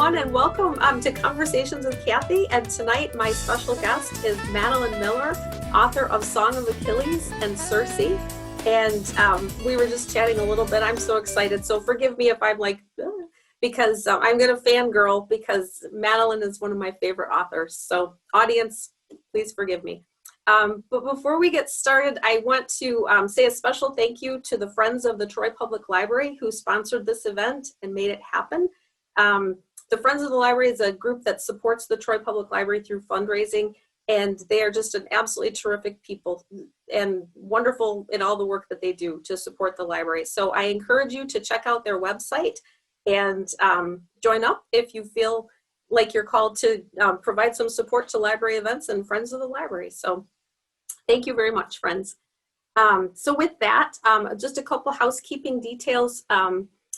everyone, and welcome to Conversations with Cathy. And tonight, my special guest is Madeline Miller, author of Song of Achilles and Circe. And we were just chatting a little bit. I'm so excited. So forgive me if I'm like, because I'm going to fangirl because Madeline is one of my favorite authors. So audience, please forgive me. But before we get started, I want to say a special thank you to the Friends of the Troy Public Library who sponsored this event and made it happen. The Friends of the Library is a group that supports the Troy Public Library through fundraising, and they are just an absolutely terrific people and wonderful in all the work that they do to support the library. So I encourage you to check out their website and join up if you feel like you're called to provide some support to library events and Friends of the Library. So thank you very much, friends. So with that, just a couple housekeeping details.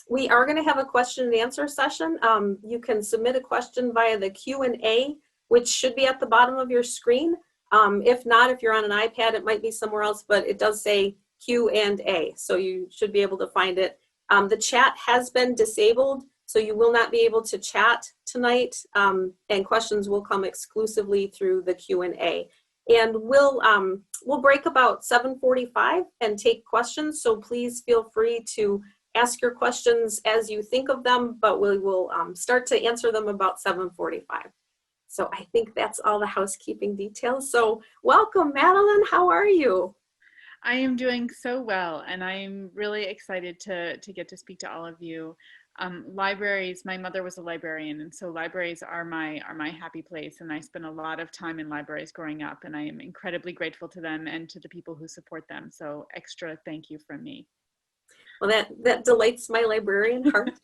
We are going to have a question and answer session. You can submit a question via the Q&A, which should be at the bottom of your screen. If not, if you're on an iPad, it might be somewhere else, but it does say Q&A, so you should be able to find it. The chat has been disabled, so you will not be able to chat tonight, and questions will come exclusively through the Q&A. And we'll break about 7:45 and take questions, so please feel free to ask your questions as you think of them, but we will start to answer them about 7:45. So I think that's all the housekeeping details. So welcome, Madeline. How are you? I am doing so well, and I'm really excited to get to speak to all of you. Libraries, my mother was a librarian, and so libraries are my happy place, and I spent a lot of time in libraries growing up, and I am incredibly grateful to them and to the people who support them. So extra thank you from me. Well, that delights my librarian heart.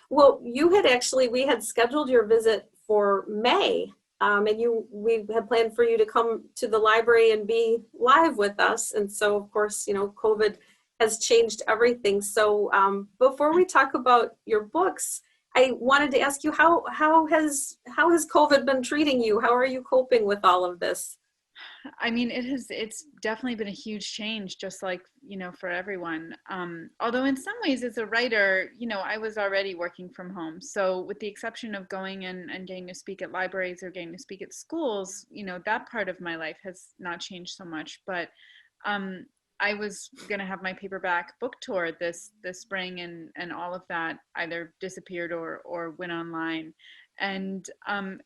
Well, we had scheduled your visit for May, and we had planned for you to come to the library and be live with us. And so, of course, COVID has changed everything. So before we talk about your books, I wanted to ask you, how has COVID been treating you? How are you coping with all of this? I mean, it's definitely been a huge change, just like, for everyone. Although in some ways as a writer, I was already working from home. So with the exception of going and getting to speak at libraries or getting to speak at schools, that part of my life has not changed so much. But I was going to have my paperback book tour this spring, and all of that either disappeared or went online. And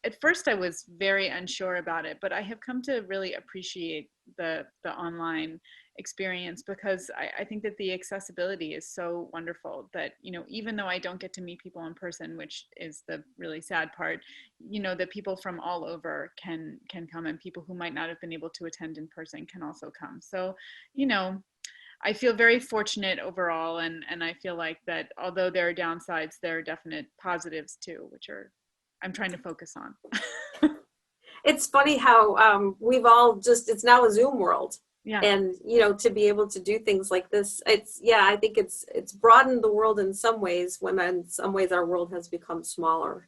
at first I was very unsure about it, but I have come to really appreciate the online experience, because I think that the accessibility is so wonderful that, even though I don't get to meet people in person, which is the really sad part, that people from all over can come, and people who might not have been able to attend in person can also come. So, I feel very fortunate overall, and I feel like that although there are downsides, there are definite positives too, which I'm trying to focus on. It's funny how we've all it's now a Zoom world. Yeah. And, to be able to do things like this, I think it's broadened the world in some ways, when in some ways our world has become smaller.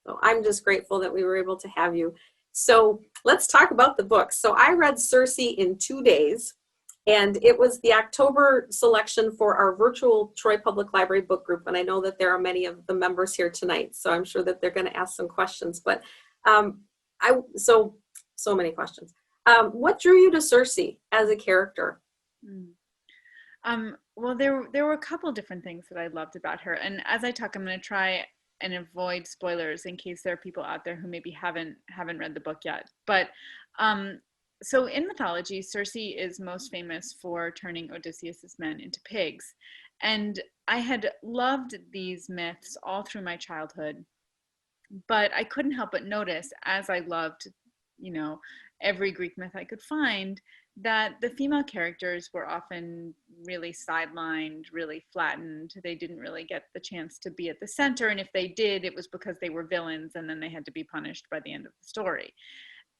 So I'm just grateful that we were able to have you. So let's talk about the book. So I read Circe in 2 days, and it was the October selection for our virtual Troy Public Library book group. And I know that there are many of the members here tonight, so I'm sure that they're going to ask some questions. But so many questions. What drew you to Circe as a character? Well, there were a couple different things that I loved about her. And as I talk, I'm going to try and avoid spoilers in case there are people out there who maybe haven't read the book yet. But so in mythology, Circe is most famous for turning Odysseus's men into pigs. And I had loved these myths all through my childhood, but I couldn't help but notice, as I loved, every Greek myth I could find, that the female characters were often really sidelined, really flattened. They didn't really get the chance to be at the center. And if they did, it was because they were villains, and then they had to be punished by the end of the story.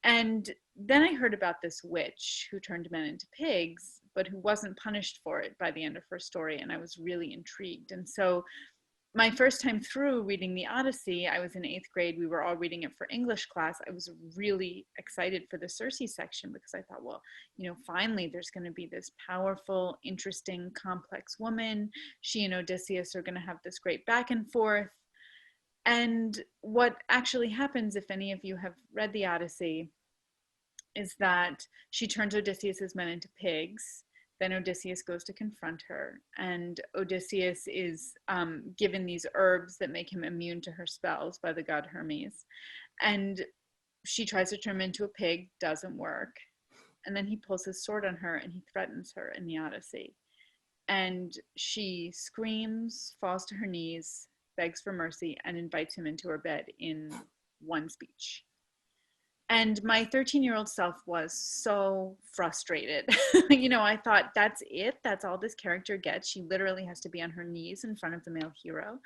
And then I heard about this witch who turned men into pigs, but who wasn't punished for it by the end of her story. And I was really intrigued. And so my first time through reading the Odyssey, I was in 8th grade. We were all reading it for English class. I was really excited for the Circe section, because I thought, well, finally there's going to be this powerful, interesting, complex woman. She and Odysseus are going to have this great back and forth. And what actually happens, if any of you have read the Odyssey, is that she turns Odysseus's men into pigs. Then Odysseus goes to confront her, and Odysseus is given these herbs that make him immune to her spells by the god Hermes. And she tries to turn him into a pig, doesn't work. And then he pulls his sword on her and he threatens her in the Odyssey. And she screams, falls to her knees, begs for mercy, and invites him into her bed in one speech. And my 13-year-old self was so frustrated. I thought, that's it? That's all this character gets? She literally has to be on her knees in front of the male hero.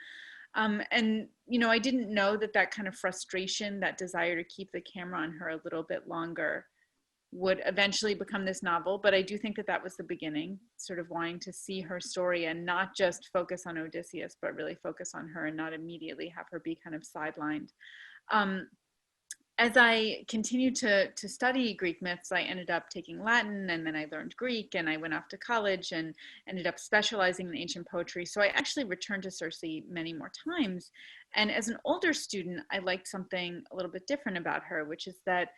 And I didn't know that kind of frustration, that desire to keep the camera on her a little bit longer, would eventually become this novel. But I do think that was the beginning, sort of wanting to see her story and not just focus on Odysseus, but really focus on her and not immediately have her be kind of sidelined. As I continued to study Greek myths, I ended up taking Latin, and then I learned Greek, and I went off to college and ended up specializing in ancient poetry. So I actually returned to Circe many more times. And as an older student, I liked something a little bit different about her, which is that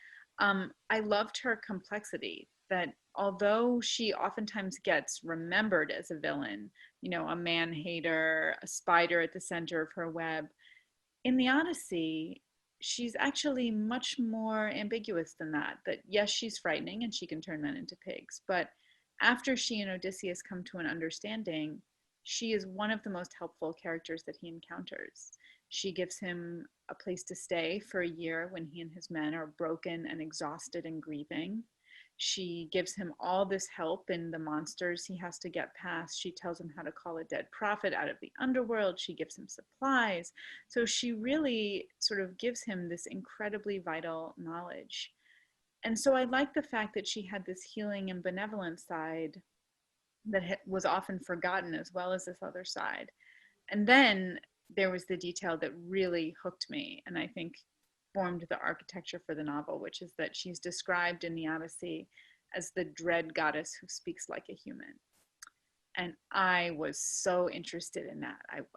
I loved her complexity, that although she oftentimes gets remembered as a villain, a man-hater, a spider at the center of her web, in the Odyssey, she's actually much more ambiguous than that. That yes, she's frightening and she can turn men into pigs, but after she and Odysseus come to an understanding, she is one of the most helpful characters that he encounters. She gives him a place to stay for a year when he and his men are broken and exhausted and grieving. She gives him all this help in the monsters he has to get past. She tells him how to call a dead prophet out of the underworld. She gives him supplies. So she really sort of gives him this incredibly vital knowledge. And so I like the fact that she had this healing and benevolent side that was often forgotten, as well as this other side. And then there was the detail that really hooked me, and I think formed the architecture for the novel, which is that she's described in the Odyssey as the dread goddess who speaks like a human. And I was so interested in that.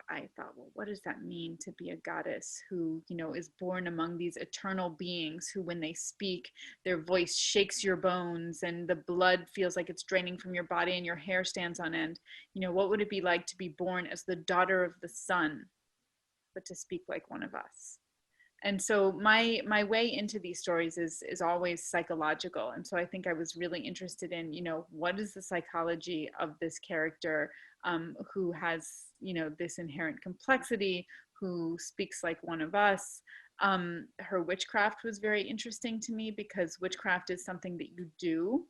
I thought, well, what does that mean to be a goddess who, is born among these eternal beings who, when they speak, their voice shakes your bones and the blood feels like it's draining from your body and your hair stands on end. What would it be like to be born as the daughter of the sun, but to speak like one of us? And so my way into these stories is always psychological. And so I think I was really interested in, what is the psychology of this character who has, this inherent complexity, who speaks like one of us. Her witchcraft was very interesting to me, because witchcraft is something that you do,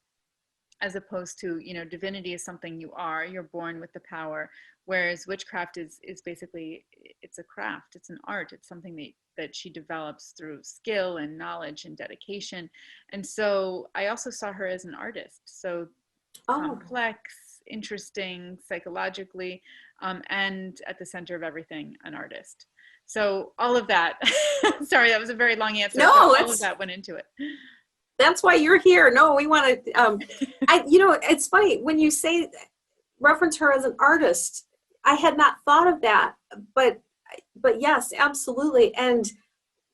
as opposed to, divinity is something you're born with the power. Whereas witchcraft is basically, it's a craft, it's an art, it's something that she develops through skill and knowledge and dedication. And so I also saw her as an artist. So complex, interesting, psychologically, and at the center of everything, an artist. So all of that, sorry, that was a very long answer. No, all of that went into it. That's why you're here. No, we want to, it's funny when you say reference her as an artist. I had not thought of that, but yes, absolutely. And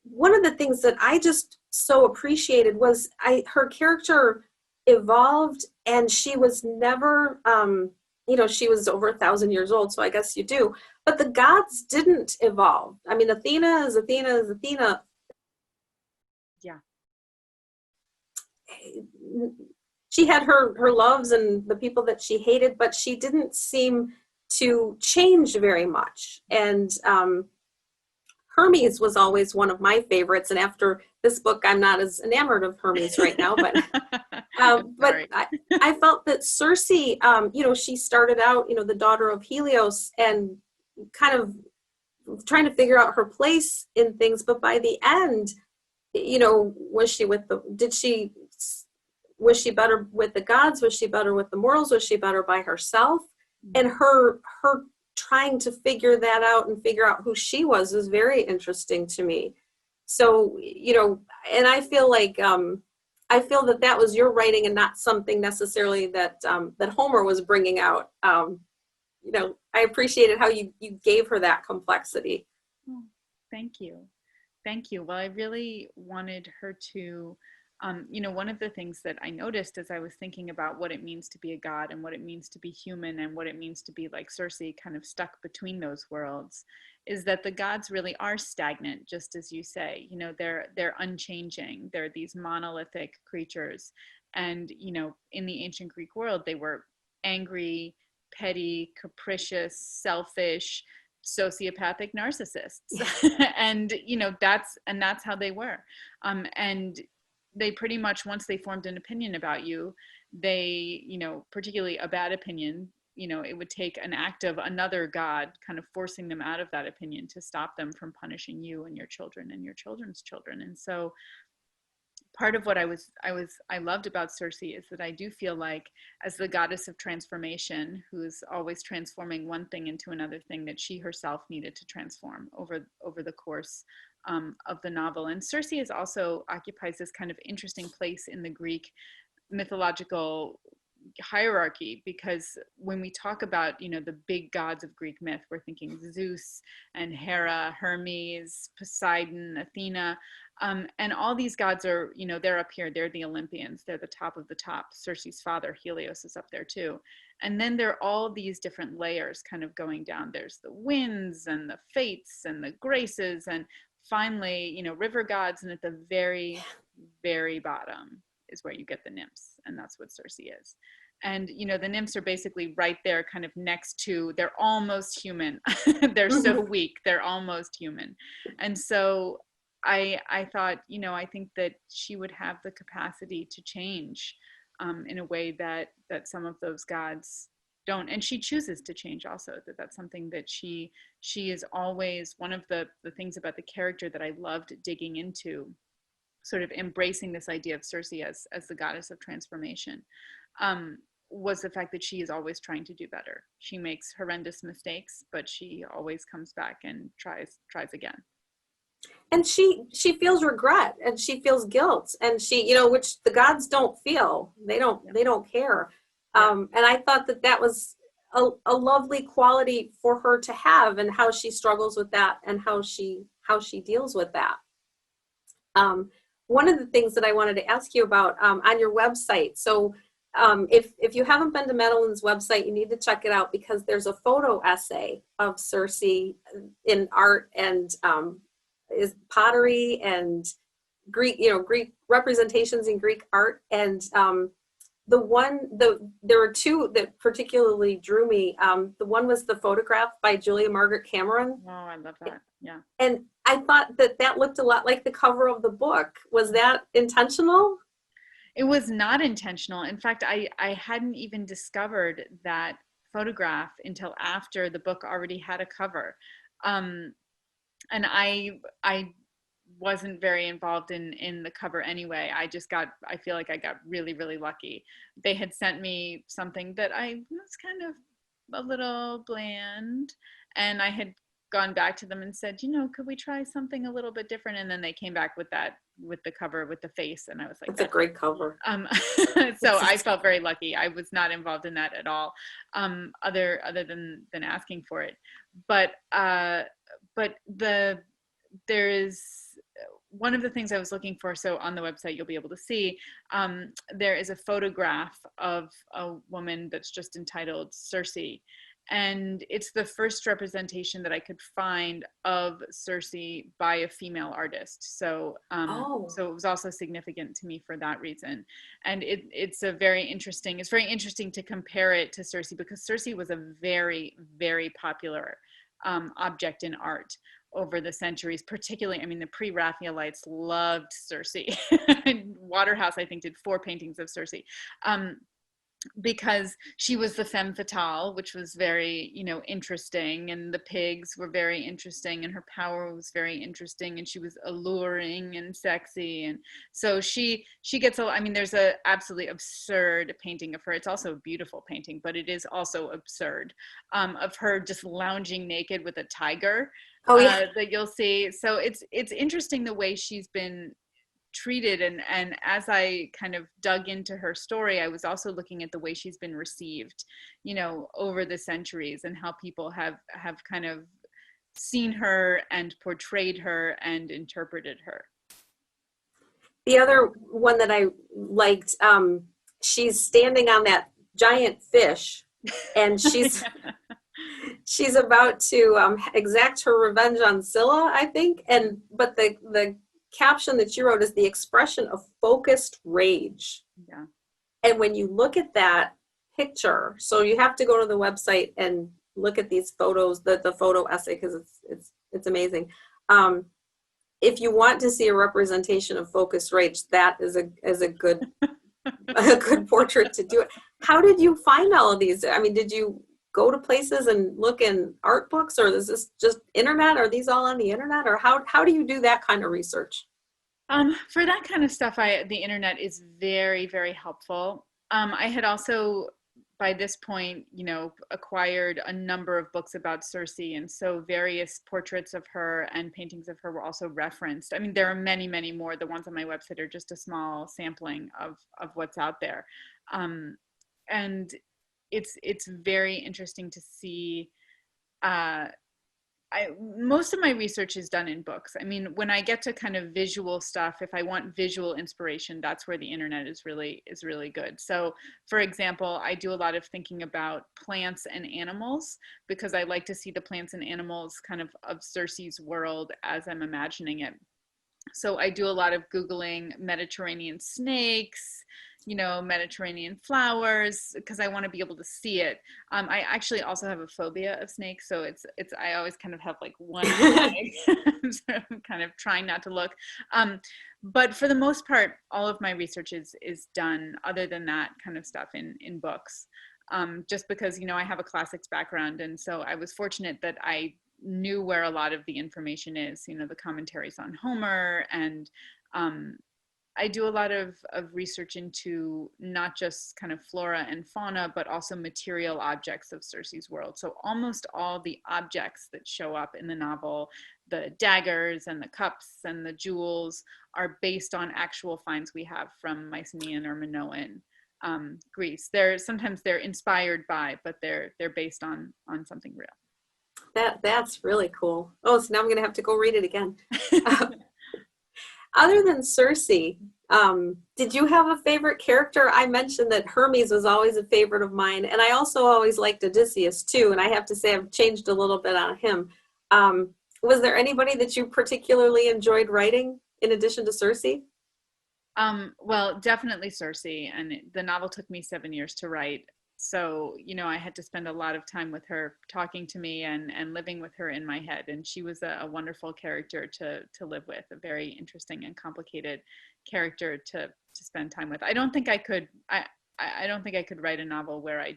one of the things that I just so appreciated was her character evolved, and she was never, she was over 1,000 years old, so I guess you do. But the gods didn't evolve. I mean, Athena is Athena. Yeah. She had her loves and the people that she hated, but she didn't seem to change very much. And Hermes was always one of my favorites. And after this book, I'm not as enamored of Hermes right now, but I felt that Circe, she started out, the daughter of Helios, and kind of trying to figure out her place in things. But by the end, was she better with the gods? Was she better with the mortals? Was she better by herself? And her trying to figure that out and figure out who she was very interesting to me. So, and I feel like, that was your writing and not something necessarily that Homer was bringing out. I appreciated how you gave her that complexity. Thank you. Thank you. Well, I really wanted her to, one of the things that I noticed as I was thinking about what it means to be a god and what it means to be human and what it means to be like Circe, kind of stuck between those worlds, is that the gods really are stagnant, just as you say. They're unchanging. They're these monolithic creatures, and in the ancient Greek world, they were angry, petty, capricious, selfish, sociopathic narcissists. And that's how they were. And they pretty much, once they formed an opinion about you, they, particularly a bad opinion, it would take an act of another god kind of forcing them out of that opinion to stop them from punishing you and your children and your children's children. And so part of what I loved about Circe is that I do feel like, as the goddess of transformation, who's always transforming one thing into another thing, that she herself needed to transform over the course of the novel. And Circe is also occupies this kind of interesting place in the Greek mythological hierarchy, because when we talk about the big gods of Greek myth, we're thinking Zeus and Hera, Hermes, Poseidon, Athena, and all these gods are, they're up here. They're the Olympians. They're the top of the top. Circe's father, Helios, is up there too. And then there are all these different layers kind of going down. There's the winds and the fates and the graces, and finally, river gods. And at the very, very bottom is where you get the nymphs, and that's what Circe is. And the nymphs are basically right there, kind of next to, they're almost human. They're so weak, they're almost human. And so I thought, I think that she would have the capacity to change in a way that some of those gods don't. And she chooses to change also. That's something that she is always, one of the things about the character that I loved digging into, sort of embracing this idea of Circe as the goddess of transformation, was the fact that she is always trying to do better. She makes horrendous mistakes, but she always comes back and tries again. And she feels regret, and she feels guilt, and she, which the gods don't feel. They don't care. And I thought that was a lovely quality for her to have, and how she struggles with that, and how she deals with that. One of the things that I wanted to ask you about on your website. So if you haven't been to Madeline's website, you need to check it out, because there's a photo essay of Circe in art, and is pottery and Greek representations in Greek art. And there were two that particularly drew me. The one was the photograph by Julia Margaret Cameron. Oh, I love that. Yeah. And I thought that looked a lot like the cover of the book. Was that intentional? It was not intentional. In fact, I hadn't even discovered that photograph until after the book already had a cover. And I wasn't very involved in the cover anyway. I feel like I got really, really lucky. They had sent me something that I was kind of a little bland, and I had gone back to them and said, could we try something a little bit different? And then they came back with the cover with the face, and I was like, that's a great cover. So I felt very lucky. I was not involved in that at all, other than asking for it. But there is one of the things I was looking for. So on the website, you'll be able to see, there is a photograph of a woman that's just entitled Circe. And it's the first representation that I could find of Circe by a female artist. So it was also significant to me for that reason. And it's very interesting to compare it to Circe, because Circe was a very, very popular object in art over the centuries, particularly, the pre-Raphaelites loved Circe. Waterhouse, I think, did 4 paintings of Circe. Because she was the femme fatale, which was very, interesting, and the pigs were very interesting, and her power was very interesting, and she was alluring and sexy. And so she gets there's a absolutely absurd painting of her. It's also a beautiful painting, but it is also absurd, of her just lounging naked with a tiger. That you'll see. So it's interesting the way she's been treated, and as I kind of dug into her story, I was also looking at the way she's been received, over the centuries, and how people have kind of seen her and portrayed her and interpreted her. The other one that I liked, she's standing on that giant fish, and she's she's about to exact her revenge on Scylla, I think. And but the caption that you wrote is the expression of focused rage. Yeah. And when you look at that picture, so you have to go to the website and look at these photos, the photo essay, because it's amazing. If you want to see a representation of focused rage, that is a good a good portrait to do it. How did you find all of these? I mean, did you go to places and look in art books, or is this just internet? Are these all on the internet, or how do you do that kind of research? For that kind of stuff, the internet is very, very helpful. I had also, by this point, acquired a number of books about Circe, and so various portraits of her and paintings of her were also referenced. I mean, there are many, many more. The ones on my website are just a small sampling of what's out there, and it's very interesting to see. Most of my research is done in books. I mean, when I get to kind of visual stuff, if I want visual inspiration, that's where the internet is really good. So, for example, I do a lot of thinking about plants and animals because I like to see the plants and animals kind of Circe's world as I'm imagining it. So I do a lot of Googling Mediterranean snakes, Mediterranean flowers, because I want to be able to see it. I actually also have a phobia of snakes, so I always kind of have like one leg, so I'm kind of trying not to look. But for the most part, all of my research is done, other than that kind of stuff, in books. Just because I have a classics background, and so I was fortunate that I knew where a lot of the information is, the commentaries on Homer, and I do a lot of research into not just kind of flora and fauna, but also material objects of Circe's world. So almost all the objects that show up in the novel, the daggers and the cups and the jewels, are based on actual finds we have from Mycenaean or Minoan Greece. Sometimes they're inspired by, but they're based on something real. That's really cool. Oh, so now I'm gonna have to go read it again. Other than Circe, did you have a favorite character? I mentioned that Hermes was always a favorite of mine, and I also always liked Odysseus too, and I have to say I've changed a little bit on him. Was there anybody that you particularly enjoyed writing in addition to Circe? Well, definitely Circe, and the novel took me 7 years to write. So, I had to spend a lot of time with her, talking to me and living with her in my head. And she was a wonderful character to live with, a very interesting and complicated character to spend time with. I don't think I could write a novel where I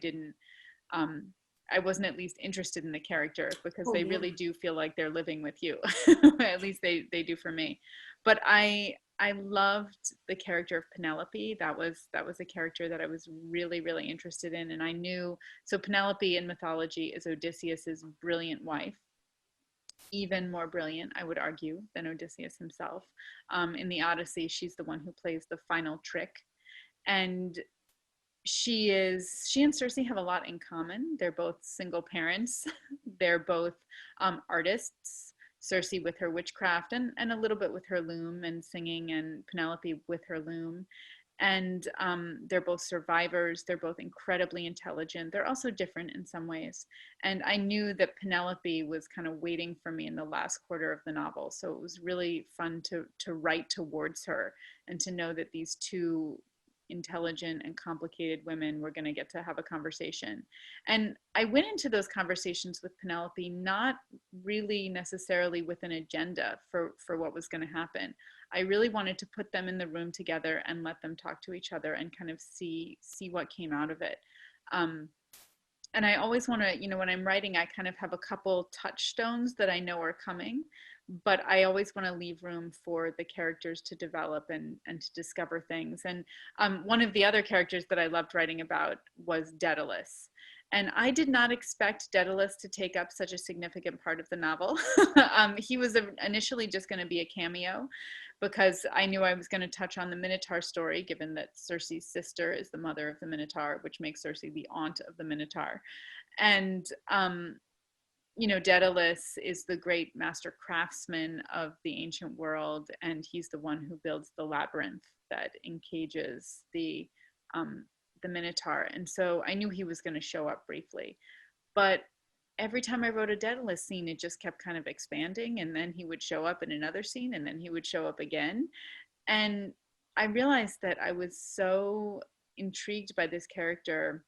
wasn't at least interested in the character, because they really do feel like they're living with you. At least they do for me. But I loved the character of Penelope. That was a character that I was really, really interested in. And I knew, so Penelope in mythology is Odysseus's brilliant wife, even more brilliant, I would argue, than Odysseus himself. In the Odyssey, she's the one who plays the final trick. And she and Circe have a lot in common. They're both single parents. They're both artists. Circe with her witchcraft and a little bit with her loom and singing, and Penelope with her loom. And they're both survivors. They're both incredibly intelligent. They're also different in some ways. And I knew that Penelope was kind of waiting for me in the last quarter of the novel. So it was really fun to write towards her, and to know that these two intelligent and complicated women were going to get to have a conversation. And I went into those conversations with Penelope not really necessarily with an agenda for what was going to happen. I really wanted to put them in the room together and let them talk to each other and kind of see what came out of it. And I always want to, when I'm writing, I kind of have a couple touchstones that I know are coming, but I always want to leave room for the characters to develop and to discover things. And one of the other characters that I loved writing about was Daedalus. And I did not expect Daedalus to take up such a significant part of the novel. He was initially just going to be a cameo, because I knew I was going to touch on the Minotaur story, given that Circe's sister is the mother of the Minotaur, which makes Circe the aunt of the Minotaur. And Daedalus is the great master craftsman of the ancient world, and he's the one who builds the labyrinth that encages the Minotaur. And so I knew he was going to show up briefly, but every time I wrote a Daedalus scene, it just kept kind of expanding, and then he would show up in another scene, and then he would show up again. And I realized that I was so intrigued by this character.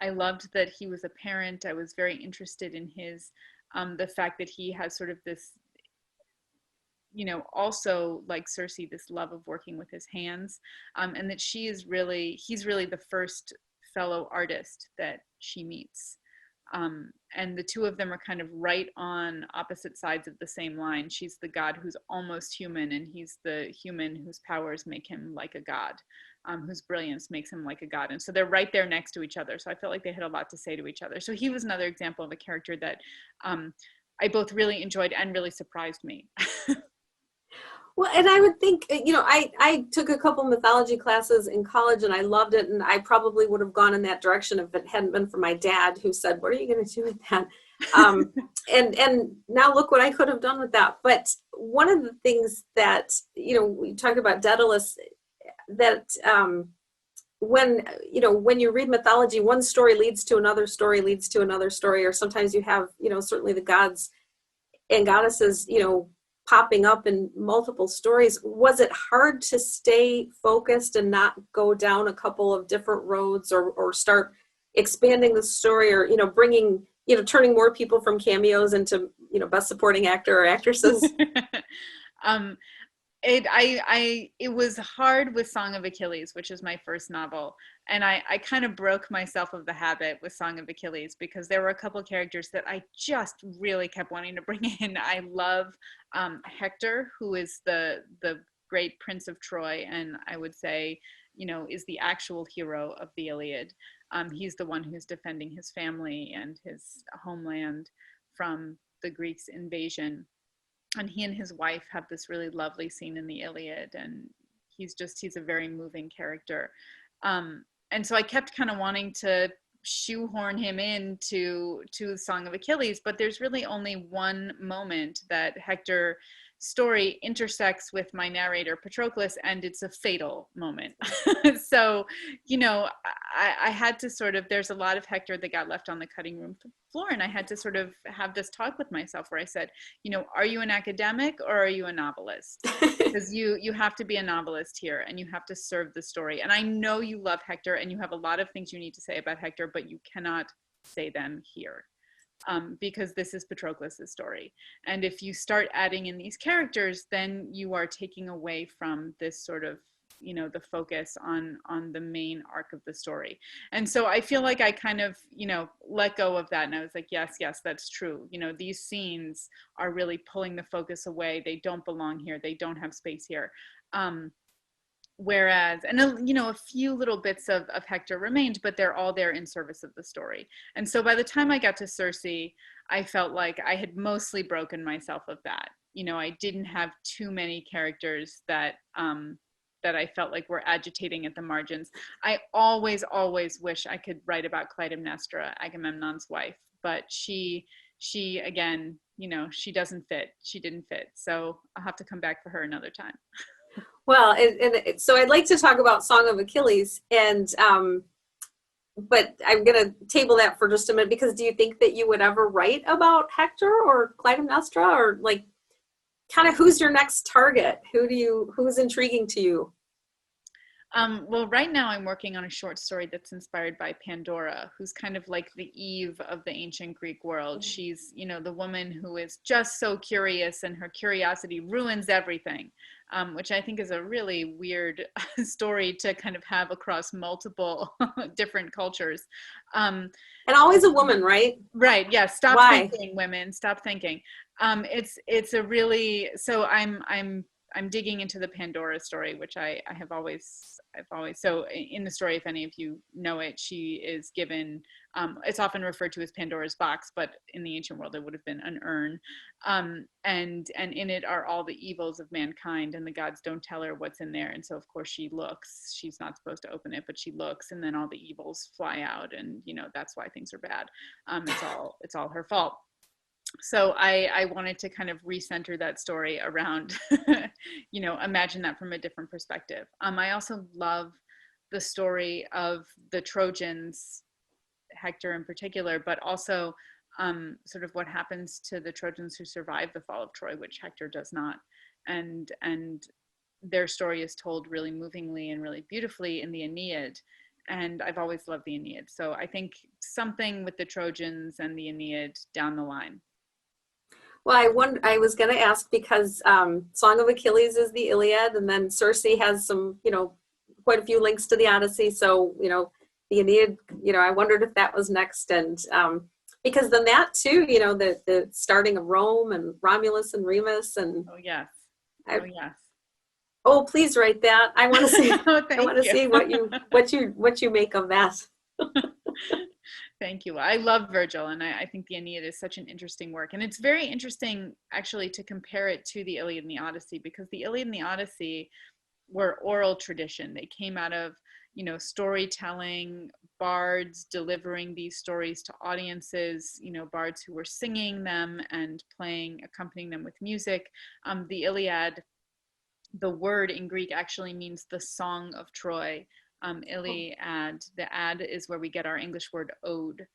I loved that he was a parent. I was very interested in his the fact that he has sort of this, also like Circe, this love of working with his hands, and that he's really the first fellow artist that she meets. And the two of them are kind of right on opposite sides of the same line. She's the god who's almost human, and he's the human whose powers make him like a god, whose brilliance makes him like a god. And so they're right there next to each other. So I felt like they had a lot to say to each other. So he was another example of a character that I both really enjoyed and really surprised me. Well, and I would think, I took a couple mythology classes in college and I loved it. And I probably would have gone in that direction if it hadn't been for my dad, who said, "What are you going to do with that?" And now look what I could have done with that. But one of the things that, we talk about Daedalus, that when you read mythology, one story leads to another story, leads to another story, or sometimes you have, certainly the gods and goddesses, popping up in multiple stories. Was it hard to stay focused and not go down a couple of different roads, or start expanding the story, or, bringing, turning more people from cameos into, best supporting actor or actresses? It was hard with Song of Achilles, which is my first novel. And I kind of broke myself of the habit with Song of Achilles, because there were a couple of characters that I just really kept wanting to bring in. I love Hector, who is the great Prince of Troy, and I would say, is the actual hero of the Iliad. He's the one who's defending his family and his homeland from the Greeks' invasion. And he and his wife have this really lovely scene in the Iliad, and he's a very moving character. And so I kept kind of wanting to shoehorn him into the Song of Achilles, but there's really only one moment that Hector story intersects with my narrator Patroclus, and it's a fatal moment. So, I had to sort of, there's a lot of Hector that got left on the cutting room floor, and I had to sort of have this talk with myself where I said, are you an academic or are you a novelist? Because you have to be a novelist here, and you have to serve the story. And I know you love Hector, and you have a lot of things you need to say about Hector, but you cannot say them here. Because this is Patroclus's story. And if you start adding in these characters, then you are taking away from this sort of, the focus on the main arc of the story. And so I feel like I kind of, let go of that. And I was like, yes, that's true. These scenes are really pulling the focus away. They don't belong here. They don't have space here. Whereas, and a few little bits of Hector remained, but they're all there in service of the story. And so by the time I got to Circe, I felt like I had mostly broken myself of that. I didn't have too many characters that I felt like were agitating at the margins. I always wish I could write about Clytemnestra, Agamemnon's wife, but she again, she doesn't fit. She didn't fit. So I'll have to come back for her another time. Well, so I'd like to talk about Song of Achilles, and but I'm going to table that for just a minute, because do you think that you would ever write about Hector or Clytemnestra, or like, kind of, who's your next target? Who's intriguing to you? Well, right now I'm working on a short story that's inspired by Pandora, who's kind of like the Eve of the ancient Greek world. She's, the woman who is just so curious, and her curiosity ruins everything, which I think is a really weird story to kind of have across multiple different cultures. And always a woman, right? Right. Yeah. Stop Why? thinking, women. Stop thinking. It's a really, so I'm digging into the Pandora story, which I've always, so in the story, if any of you know it, she is given, it's often referred to as Pandora's box, but in the ancient world, it would have been an urn. And in it are all the evils of mankind, and the gods don't tell her what's in there. And so of course she looks, she's not supposed to open it, but she looks, and then all the evils fly out, and that's why things are bad. It's all her fault. So I wanted to kind of recenter that story around, imagine that from a different perspective. I also love the story of the Trojans, Hector in particular, but also sort of what happens to the Trojans who survive the fall of Troy, which Hector does not. And their story is told really movingly and really beautifully in the Aeneid. And I've always loved the Aeneid. So I think something with the Trojans and the Aeneid down the line. Well, I was going to ask because Song of Achilles is the Iliad, and then Circe has some, quite a few links to the Odyssey. So, the Aeneid, I wondered if that was next. And because then that too, the starting of Rome and Romulus and Remus and Oh, yes. I, Oh, yes. oh, please write that. I want to see. Oh, I want to thank you. see what you make of that. Thank you. I love Virgil, and I think the Aeneid is such an interesting work. And it's very interesting, actually, to compare it to the Iliad and the Odyssey, because the Iliad and the Odyssey were oral tradition. They came out of, storytelling, bards delivering these stories to audiences, bards who were singing them and accompanying them with music. The Iliad, the word in Greek actually means the song of Troy. Iliad, the ad is where we get our English word ode.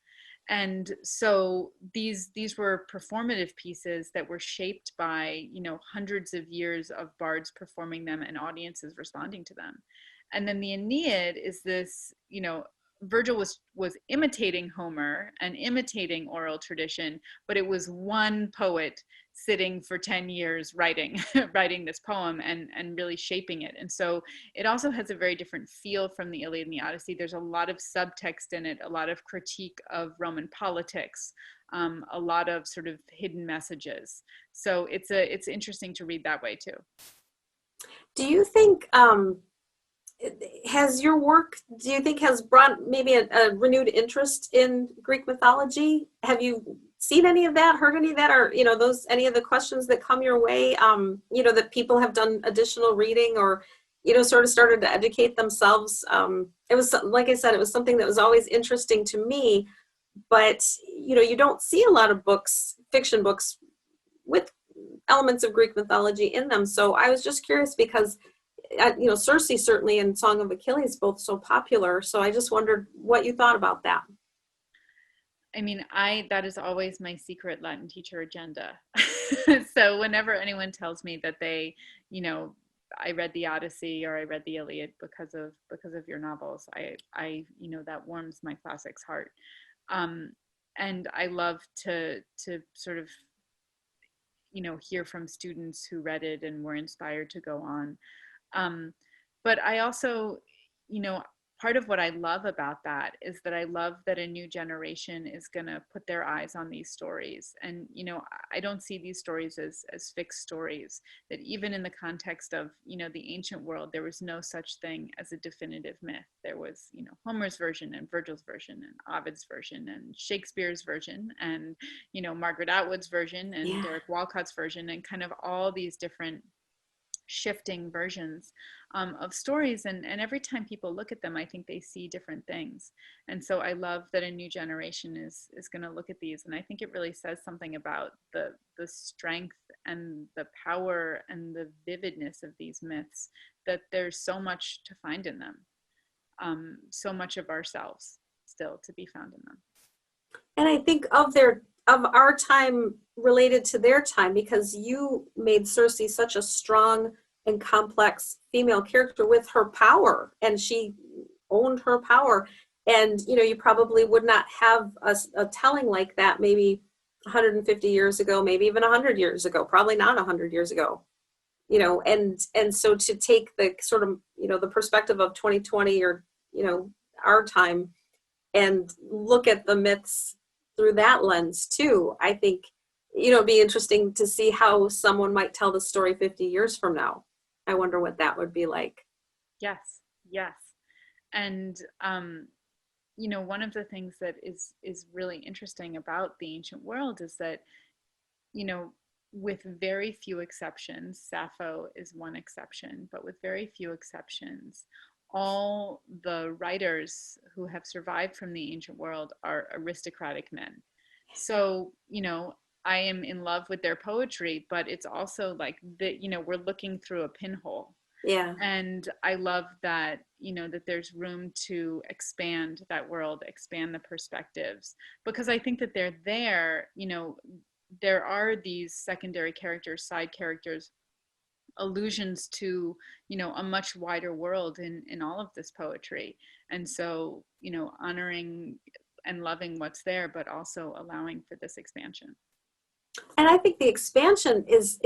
And so these were performative pieces that were shaped by, hundreds of years of bards performing them and audiences responding to them. And then the Aeneid is this, Virgil was imitating Homer and imitating oral tradition, but it was one poet sitting for 10 years writing writing this poem and really shaping it. And so it also has a very different feel from the Iliad and the Odyssey. There's a lot of subtext in it, a lot of critique of Roman politics, a lot of sort of hidden messages. So it's interesting to read that way too. Do you think has your work, do you think, has brought maybe a renewed interest in Greek mythology? Have you seen any of that, heard any of that, or those any of the questions that come your way? That people have done additional reading or sort of started to educate themselves. It was, like I said, it was something that was always interesting to me, but you don't see a lot of books, fiction books, with elements of Greek mythology in them. So I was just curious because Circe certainly and Song of Achilles both so popular. So I just wondered what you thought about that. I mean, that is always my secret Latin teacher agenda. So whenever anyone tells me that they, I read the Odyssey or I read the Iliad because of your novels, that warms my classics heart. And I love to sort of, hear from students who read it and were inspired to go on. But I also, part of what I love about that is that I love that a new generation is going to put their eyes on these stories. And, I don't see these stories as fixed stories, that even in the context of, the ancient world, there was no such thing as a definitive myth. There was, Homer's version and Virgil's version and Ovid's version and Shakespeare's version and, Margaret Atwood's version and Yeah. Derek Walcott's version, and kind of all these different shifting versions of stories, and every time people look at them, I think they see different things. And so I love that a new generation is going to look at these, and I think it really says something about the strength and the power and the vividness of these myths, that there's so much to find in them, so much of ourselves still to be found in them. And I think of our time related to their time, because you made Circe such a strong and complex female character with her power, and she owned her power. And you probably would not have a telling like that maybe 150 years ago, maybe even 100 years ago, probably not 100 years ago. And so to take the sort of the perspective of 2020 or our time and look at the myths through that lens too, I think it'd be interesting to see how someone might tell the story 50 years from now. I wonder what that would be like. Yes, yes. And one of the things that is really interesting about the ancient world is that, with very few exceptions, Sappho is one exception, but with very few exceptions, all the writers who have survived from the ancient world are aristocratic men. So, I am in love with their poetry, but it's also like that, we're looking through a pinhole. Yeah. And I love that, that there's room to expand that world, expand the perspectives, because I think that they're there, there are these secondary characters, side characters, allusions to, a much wider world in all of this poetry. And so, honoring and loving what's there, but also allowing for this expansion. And I think the expansion is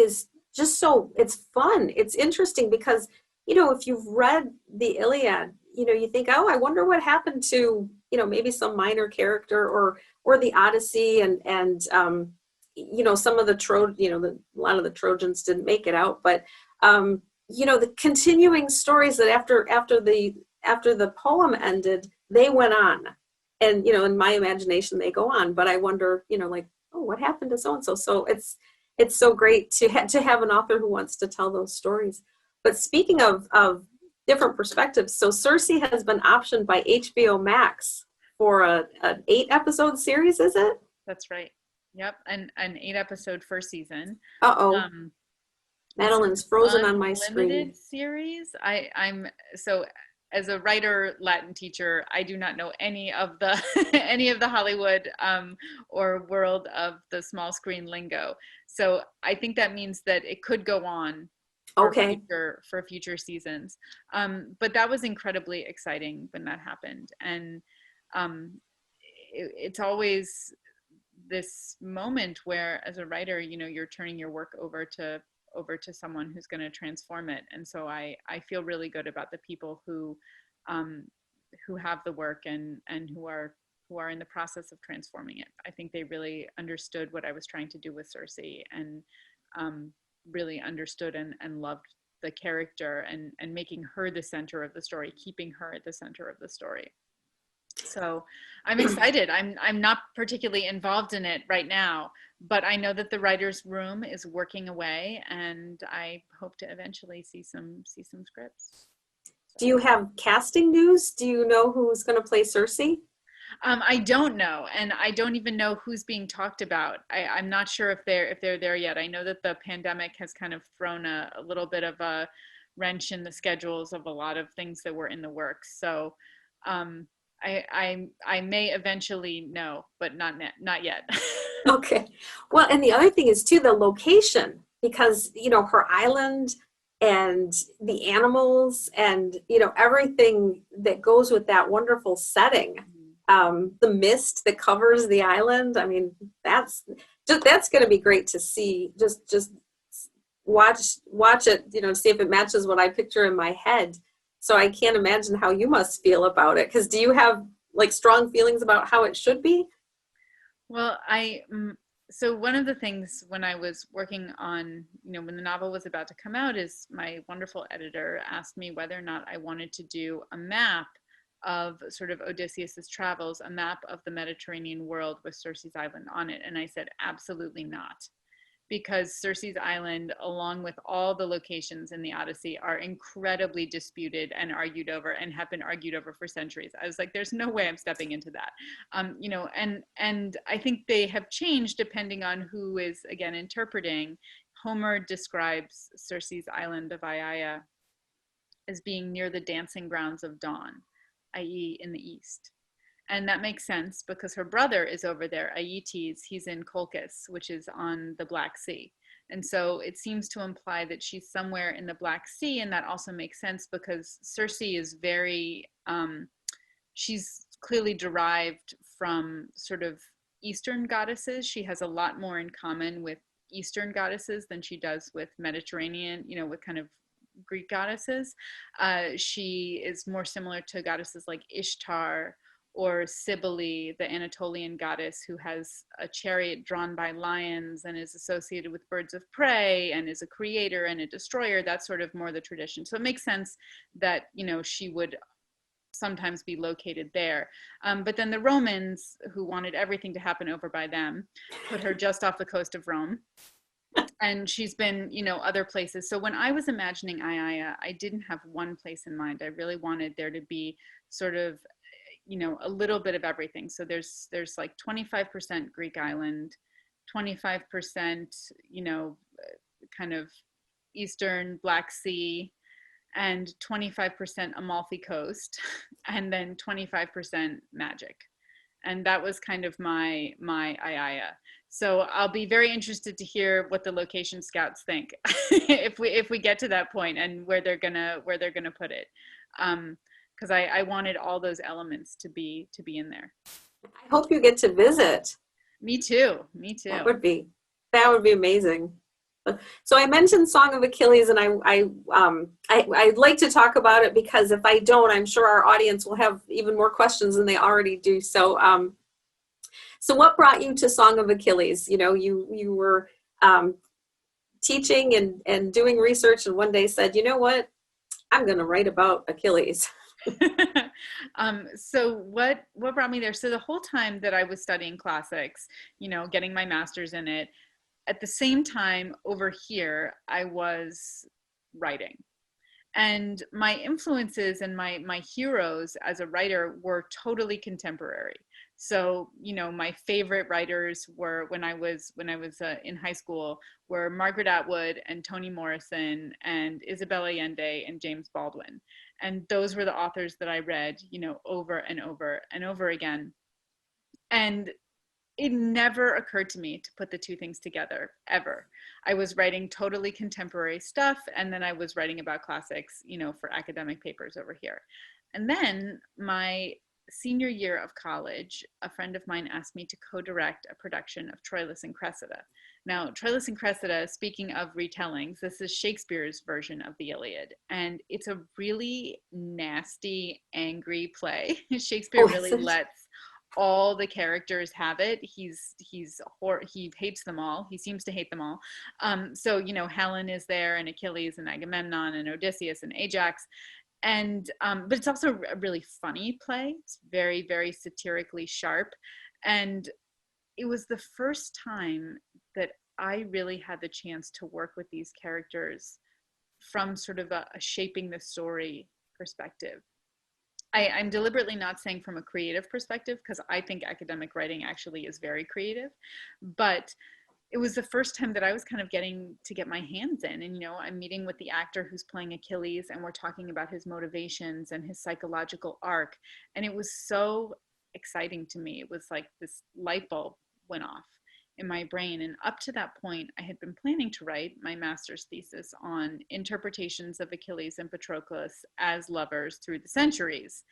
just so, it's fun. It's interesting because, if you've read the Iliad, you think, oh, I wonder what happened to, maybe some minor character, or the Odyssey, and some of the a lot of the Trojans didn't make it out, but the continuing stories that after the poem ended, they went on. And in my imagination they go on, but I wonder, like, oh, what happened to so and so? So it's so great to have an author who wants to tell those stories. But speaking of different perspectives, so Circe has been optioned by HBO Max for an 8-episode series, is it? That's right. Yep, an 8-episode first season. Uh-oh. Madeline's It's frozen an on my unlimited screen. series. I'm so, as a writer Latin teacher, I do not know any of the any of the Hollywood or world of the small screen lingo. So I think that means that it could go on for Okay. future seasons. But that was incredibly exciting when that happened, and it's always this moment where, as a writer, you're turning your work over to someone who's going to transform it. And so I feel really good about the people who have the work and who are in the process of transforming it. I think they really understood what I was trying to do with Circe, and really understood and loved the character, and making her the center of the story, keeping her at the center of the story. So I'm excited. I'm not particularly involved in it right now, but I know that the writer's room is working away, and I hope to eventually see some scripts. Do you have casting news? Do you know who's going to play Circe? I don't know, and I don't even know who's being talked about. I'm not sure if they're there yet. I know that the pandemic has kind of thrown a little bit of a wrench in the schedules of a lot of things that were in the works. So I may eventually know, but not yet. Okay. Well, and the other thing is too, the location, because her island and the animals and everything that goes with that wonderful setting. The mist that covers the island. I mean, that's going to be great to see. Just watch it, to see if it matches what I picture in my head. So I can't imagine how you must feel about it. Because do you have like strong feelings about how it should be? Well, so one of the things when I was working on, when the novel was about to come out, is my wonderful editor asked me whether or not I wanted to do a map of sort of Odysseus's travels, a map of the Mediterranean world with Circe's Island on it. And I said, absolutely not. Because Circe's Island, along with all the locations in the Odyssey, are incredibly disputed and argued over, and have been argued over for centuries. I was like, there's no way I'm stepping into that. And I think they have changed depending on who is, again, interpreting. Homer describes Circe's Island of Aiaia as being near the dancing grounds of dawn, i.e. in the east. And that makes sense because her brother is over there, Aeetes. He's in Colchis, which is on the Black Sea. And so it seems to imply that she's somewhere in the Black Sea. And that also makes sense because Circe is very, she's clearly derived from sort of Eastern goddesses. She has a lot more in common with Eastern goddesses than she does with Mediterranean, with kind of Greek goddesses. She is more similar to goddesses like Ishtar, or Cybele, the Anatolian goddess who has a chariot drawn by lions and is associated with birds of prey and is a creator and a destroyer. That's sort of more the tradition. So it makes sense that, she would sometimes be located there. But then the Romans, who wanted everything to happen over by them, put her just off the coast of Rome. And she's been, other places. So when I was imagining Aiaia, I didn't have one place in mind. I really wanted there to be sort of a little bit of everything. So there's like 25% Greek island, 25%, kind of Eastern Black Sea, and 25% Amalfi Coast, and then 25% magic. And that was kind of my Ayaya. So I'll be very interested to hear what the location scouts think if we get to that point, and where they're gonna put it, because I wanted all those elements to be in there. I hope you get to visit. Me too. Me too. That would be amazing. So I mentioned Song of Achilles, and I'd like to talk about it, because if I don't, I'm sure our audience will have even more questions than they already do. So, so what brought you to Song of Achilles? You were teaching and doing research, and one day said, you know what, I'm going to write about Achilles. So what brought me there? So the whole time that I was studying classics, getting my master's in it, at the same time over here, I was writing. And my influences and my heroes as a writer were totally contemporary. So, my favorite writers were, when I was in high school, were Margaret Atwood and Toni Morrison and Isabel Allende and James Baldwin. And those were the authors that I read, over and over and over again. And it never occurred to me to put the two things together, ever. I was writing totally contemporary stuff, and then I was writing about classics, for academic papers over here. And then my senior year of college, a friend of mine asked me to co-direct a production of Troilus and Cressida. Now, Troilus and Cressida, speaking of retellings, this is Shakespeare's version of the Iliad, and it's a really nasty, angry play. Shakespeare really lets all the characters have it. He hates them all. He seems to hate them all. So Helen is there, and Achilles, and Agamemnon, and Odysseus, and Ajax, and but it's also a really funny play. It's very, very satirically sharp, and it was the first time that I really had the chance to work with these characters from sort of a shaping the story perspective. I'm deliberately not saying from a creative perspective, because I think academic writing actually is very creative, but it was the first time that I was kind of getting to get my hands in. And, I'm meeting with the actor who's playing Achilles, and we're talking about his motivations and his psychological arc. And it was so exciting to me. It was like this light bulb went off in my brain. And up to that point, I had been planning to write my master's thesis on interpretations of Achilles and Patroclus as lovers through the centuries.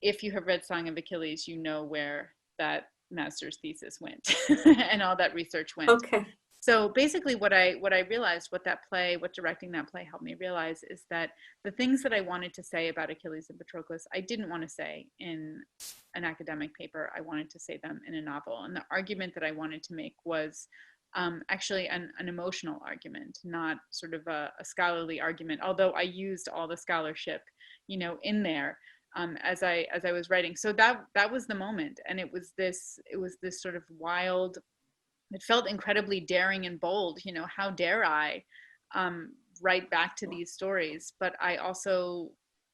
If you have read Song of Achilles, you know where that master's thesis went and all that research went. Okay. So basically what I realized, what directing that play helped me realize, is that the things that I wanted to say about Achilles and Patroclus, I didn't want to say in an academic paper. I wanted to say them in a novel. And the argument that I wanted to make was actually an emotional argument, not sort of a scholarly argument, although I used all the scholarship, in there as I was writing. So that was the moment. And it was this sort of wild, it felt incredibly daring and bold. How dare I write back to these stories? But I also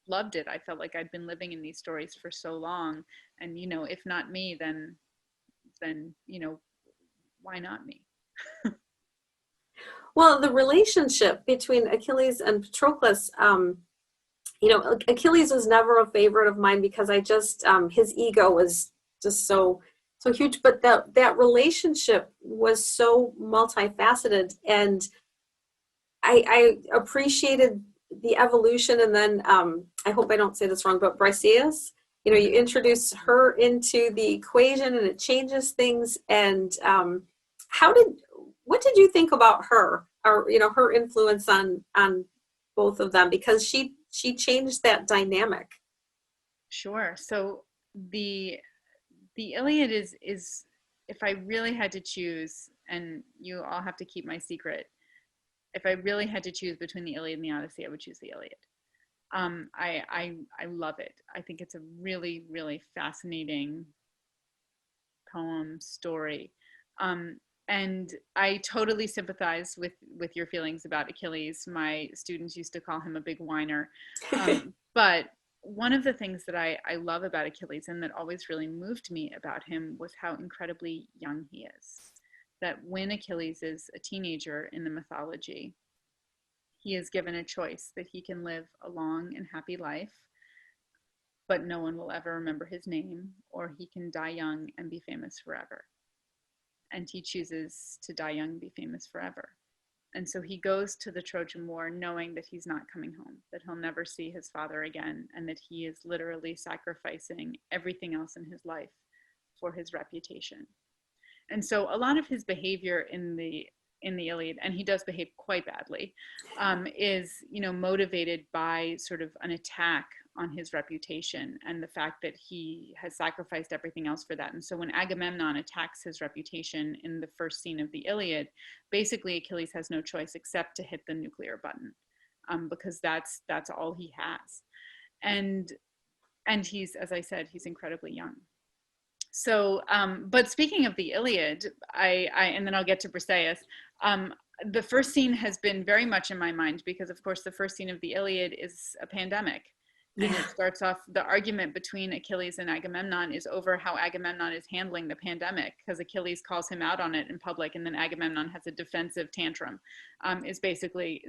loved it. I felt like I'd been living in these stories for so long, and if not me, then why not me? Well, the relationship between Achilles and Patroclus, Achilles was never a favorite of mine, because I just his ego was just so huge, but that relationship was so multifaceted, and I appreciated the evolution. And then I hope I don't say this wrong, but Briseis, you introduce her into the equation, and it changes things. And what did you think about her, or her influence on both of them, because she changed that dynamic? Sure. So the Iliad is, if I really had to choose, and you all have to keep my secret, if I really had to choose between the Iliad and the Odyssey, I would choose the Iliad. I love it. I think it's a really, really fascinating poem, story. And I totally sympathize with your feelings about Achilles. My students used to call him a big whiner. But one of the things that I love about Achilles, and that always really moved me about him, was how incredibly young he is. that when Achilles is a teenager in the mythology, he is given a choice that he can live a long and happy life, but no one will ever remember his name, or he can die young and be famous forever. And he chooses to die young and be famous forever. And so he goes to the Trojan War knowing that he's not coming home, that he'll never see his father again, and that he is literally sacrificing everything else in his life for his reputation. And so a lot of his behavior in the Iliad, and he does behave quite badly, is, you know, motivated by sort of an attack on his reputation and the fact that he has sacrificed everything else for that. And so when Agamemnon attacks his reputation in the first scene of the Iliad, basically Achilles has no choice except to hit the nuclear button, because that's all he has. And he's, as I said, he's incredibly young. So, but speaking of the Iliad, and then I'll get to Briseis. The first scene has been very much in my mind because, of course, the first scene of the Iliad is a pandemic. And it starts off, the argument between Achilles and Agamemnon is over how Agamemnon is handling the pandemic, because Achilles calls him out on it in public, and then Agamemnon has a defensive tantrum, is basically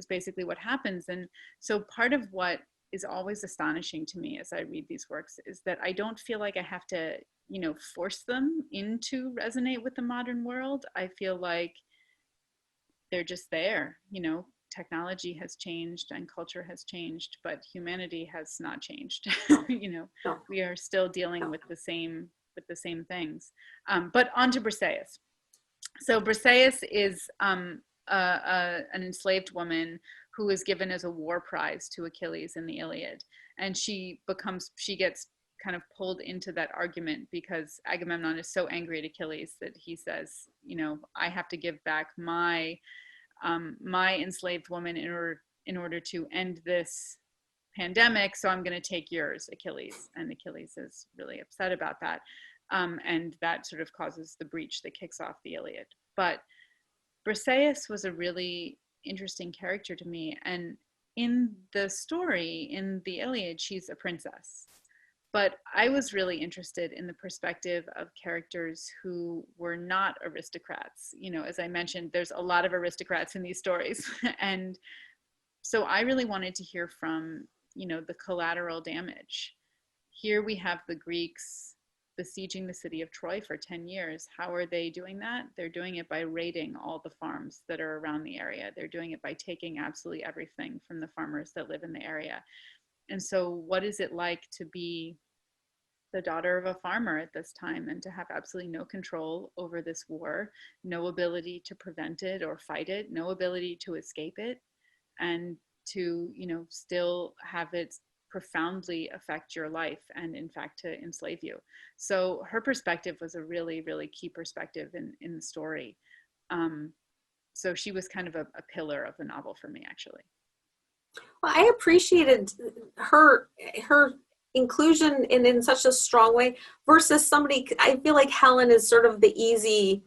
what happens. And so part of what is always astonishing to me as I read these works is that I don't feel like I have to, you know, force them into resonate with the modern world. I feel like they're just there, you know. Technology has changed and culture has changed, but humanity has not changed. You know, No. we are still dealing with the same things. But on to Briseis. So Briseis is an enslaved woman who is given as a war prize to Achilles in the Iliad, and she gets kind of pulled into that argument because Agamemnon is so angry at Achilles that he says, you know, I have to give back my enslaved woman in order to end this pandemic, so I'm going to take yours, Achilles. And Achilles is really upset about that, and that sort of causes the breach that kicks off the Iliad. But Briseis was a really interesting character to me, and in the story, in the Iliad, she's a princess. But I was really interested in the perspective of characters who were not aristocrats. You know, as I mentioned, there's a lot of aristocrats in these stories. And so I really wanted to hear from, you know, the collateral damage. Here we have the Greeks besieging the city of Troy for 10 years. How are they doing that? They're doing it by raiding all the farms that are around the area. They're doing it by taking absolutely everything from the farmers that live in the area. And so what is it like to be the daughter of a farmer at this time and to have absolutely no control over this war, no ability to prevent it or fight it, no ability to escape it, and to, you know, still have it profoundly affect your life and in fact to enslave you. So her perspective was a really, really key perspective in the story. So she was kind of a pillar of the novel for me, actually. Well, I appreciated her inclusion in such a strong way versus somebody. I feel like Helen is sort of the easy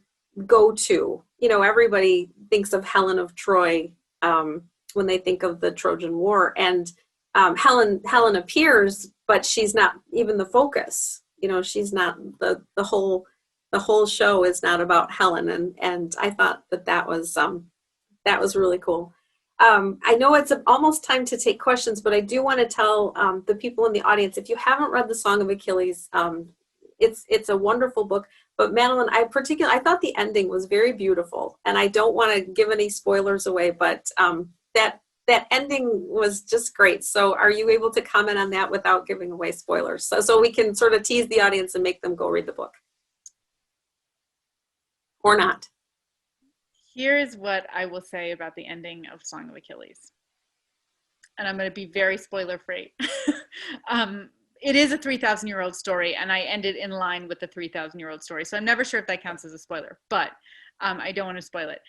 go-to. You know, everybody thinks of Helen of Troy when they think of the Trojan War, and Helen appears, but she's not even the focus. You know, she's not the whole show is not about Helen, and I thought that was really cool. I know it's almost time to take questions, but I do want to tell the people in the audience, if you haven't read The Song of Achilles, it's a wonderful book. But Madeline, I thought the ending was very beautiful, and I don't want to give any spoilers away, but that ending was just great. So are you able to comment on that without giving away spoilers? So we can sort of tease the audience and make them go read the book. Or not. Here's what I will say about the ending of Song of Achilles. And I'm going to be very spoiler free. It is a 3,000-year-old story, and I ended in line with the 3,000-year-old story. So I'm never sure if that counts as a spoiler, but I don't want to spoil it.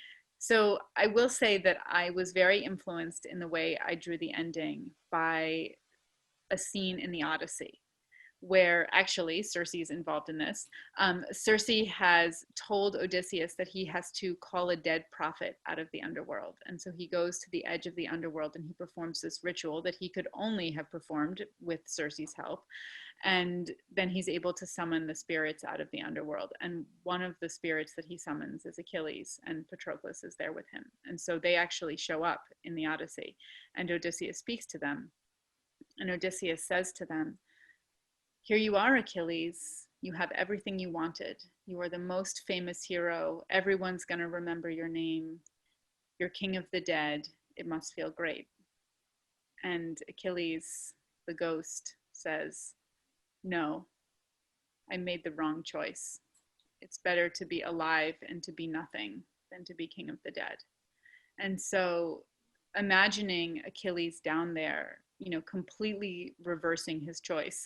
So I will say that I was very influenced in the way I drew the ending by a scene in the Odyssey, where actually Circe is involved in this. Circe has told Odysseus that he has to call a dead prophet out of the underworld. And so he goes to the edge of the underworld and he performs this ritual that he could only have performed with Circe's help. And then he's able to summon the spirits out of the underworld. And one of the spirits that he summons is Achilles, and Patroclus is there with him. And so they actually show up in the Odyssey, and Odysseus speaks to them. And Odysseus says to them, "Here you are, Achilles. You have everything you wanted. You are the most famous hero. Everyone's going to remember your name. You're king of the dead. It must feel great." And Achilles, the ghost, says, "No, I made the wrong choice. It's better to be alive and to be nothing than to be king of the dead." And so imagining Achilles down there, completely reversing his choice,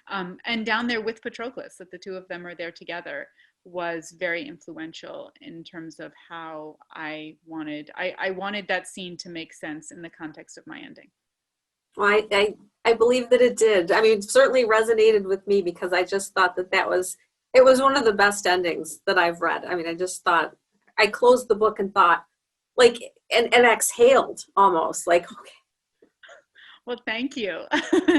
and down there with Patroclus, that the two of them are there together, was very influential in terms of how I wanted that scene to make sense in the context of my ending. Well, I believe that it did. I mean, it certainly resonated with me because I just thought that it was one of the best endings that I've read. I mean, I just thought, I closed the book and thought, like, and exhaled almost, like, okay. Well, thank you.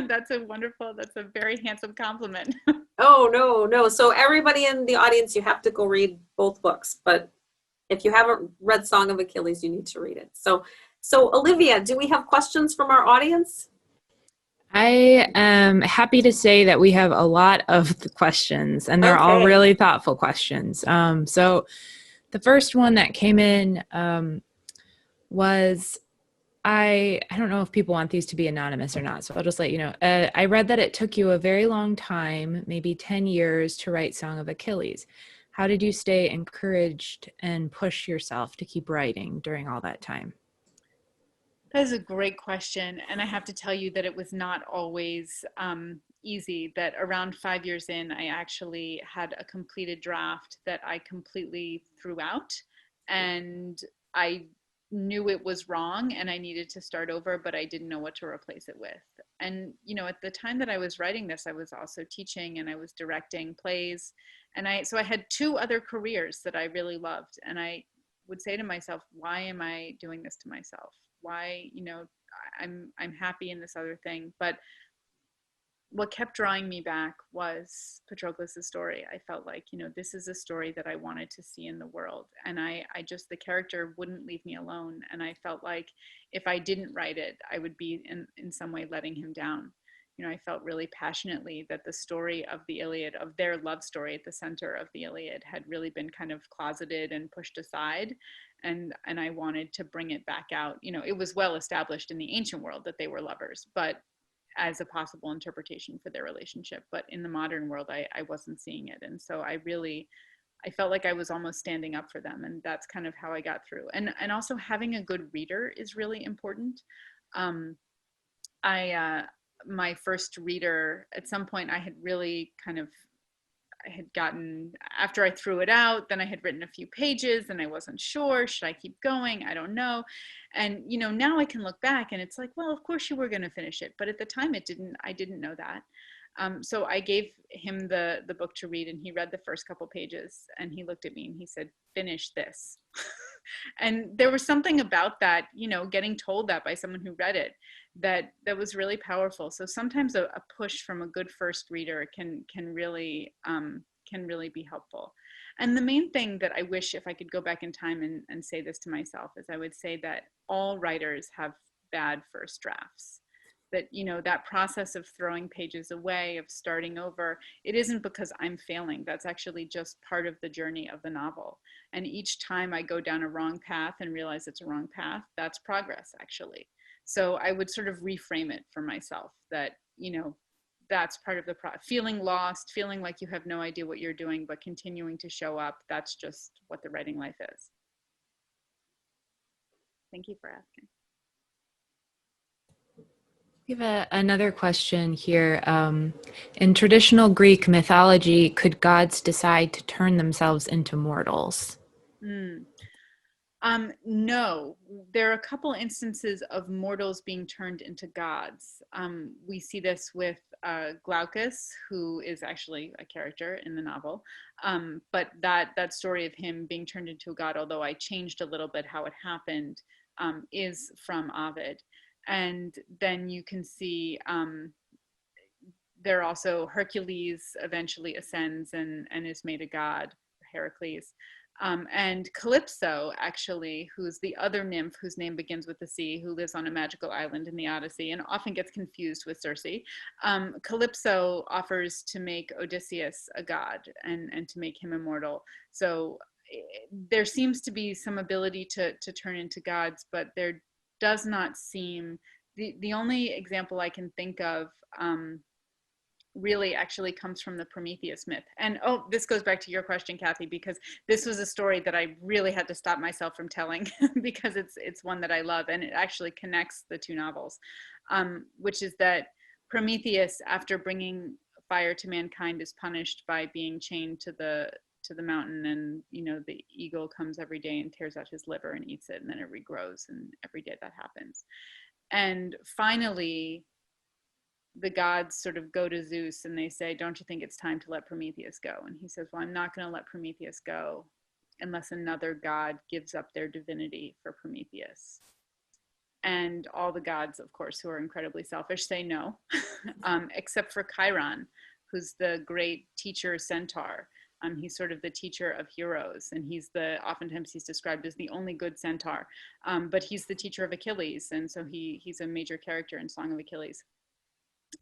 That's a very handsome compliment. Oh, no. So everybody in the audience, you have to go read both books. But if you haven't read Song of Achilles, you need to read it. So Olivia, do we have questions from our audience? I am happy to say that we have a lot of the questions, and they're all really thoughtful questions. So the first one that came in was, I don't know if people want these to be anonymous or not, so I'll just let you know. I read that it took you a very long time, maybe 10 years, to write Song of Achilles. How did you stay encouraged and push yourself to keep writing during all that time? That is a great question. And I have to tell you that it was not always easy, that around 5 years in, I actually had a completed draft that I completely threw out. And I knew it was wrong and I needed to start over, but I didn't know what to replace it with. And, at the time that I was writing this, I was also teaching and I was directing plays. And so I had two other careers that I really loved. And I would say to myself, why am I doing this to myself? Why, I'm happy in this other thing. But what kept drawing me back was Patroclus's story. I felt like, this is a story that I wanted to see in the world. And I just, the character wouldn't leave me alone. And I felt like if I didn't write it, I would be in some way letting him down. I felt really passionately that the story of the Iliad, of their love story at the center of the Iliad, had really been kind of closeted and pushed aside. And I wanted to bring it back out. It was well established in the ancient world that they were lovers, but as a possible interpretation for their relationship. But in the modern world, I wasn't seeing it. And so I felt like I was almost standing up for them. And that's kind of how I got through. And also having a good reader is really important. My first reader, at some point I had really I had gotten, after I threw it out, then I had written a few pages and I wasn't sure, should I keep going? I don't know. And, now I can look back and it's like, well, of course you were going to finish it. But at the time I didn't know that. So I gave him the book to read and he read the first couple pages and he looked at me and he said, "Finish this." And there was something about that, getting told that by someone who read it, that was really powerful. So sometimes a push from a good first reader can really be helpful. And the main thing that I wish, if I could go back in time and say this to myself, is I would say that all writers have bad first drafts. That, that process of throwing pages away, of starting over, it isn't because I'm failing. That's actually just part of the journey of the novel. And each time I go down a wrong path and realize it's a wrong path, that's progress, actually. So I would sort of reframe it for myself that, that's part of the feeling lost, feeling like you have no idea what you're doing, but continuing to show up. That's just what the writing life is. Thank you for asking. We have another question here. In traditional Greek mythology, could gods decide to turn themselves into mortals? No, there are a couple instances of mortals being turned into gods. We see this with Glaucus, who is actually a character in the novel. But that story of him being turned into a god, although I changed a little bit how it happened, is from Ovid. And then you can see there also Hercules eventually ascends and is made a god, Heracles. And Calypso, actually, who's the other nymph whose name begins with the C, who lives on a magical island in the Odyssey and often gets confused with Circe. Calypso offers to make Odysseus a god and to make him immortal. So there seems to be some ability to turn into gods, but there does not seem, the only example I can think of really actually comes from the Prometheus myth. And oh, this goes back to your question, Cathy, because this was a story that I really had to stop myself from telling because it's one that I love, and it actually connects the two novels, which is that Prometheus, after bringing fire to mankind, is punished by being chained to the mountain, and the eagle comes every day and tears out his liver and eats it, and then it regrows, and every day that happens. And finally, the gods sort of go to Zeus and they say, don't you think it's time to let Prometheus go? And he says, well, I'm not going to let Prometheus go unless another god gives up their divinity for Prometheus. And all the gods, of course, who are incredibly selfish, say no, except for Chiron, who's the great teacher centaur. He's sort of the teacher of heroes, and oftentimes he's described as the only good centaur, but he's the teacher of Achilles, and so he's a major character in Song of Achilles.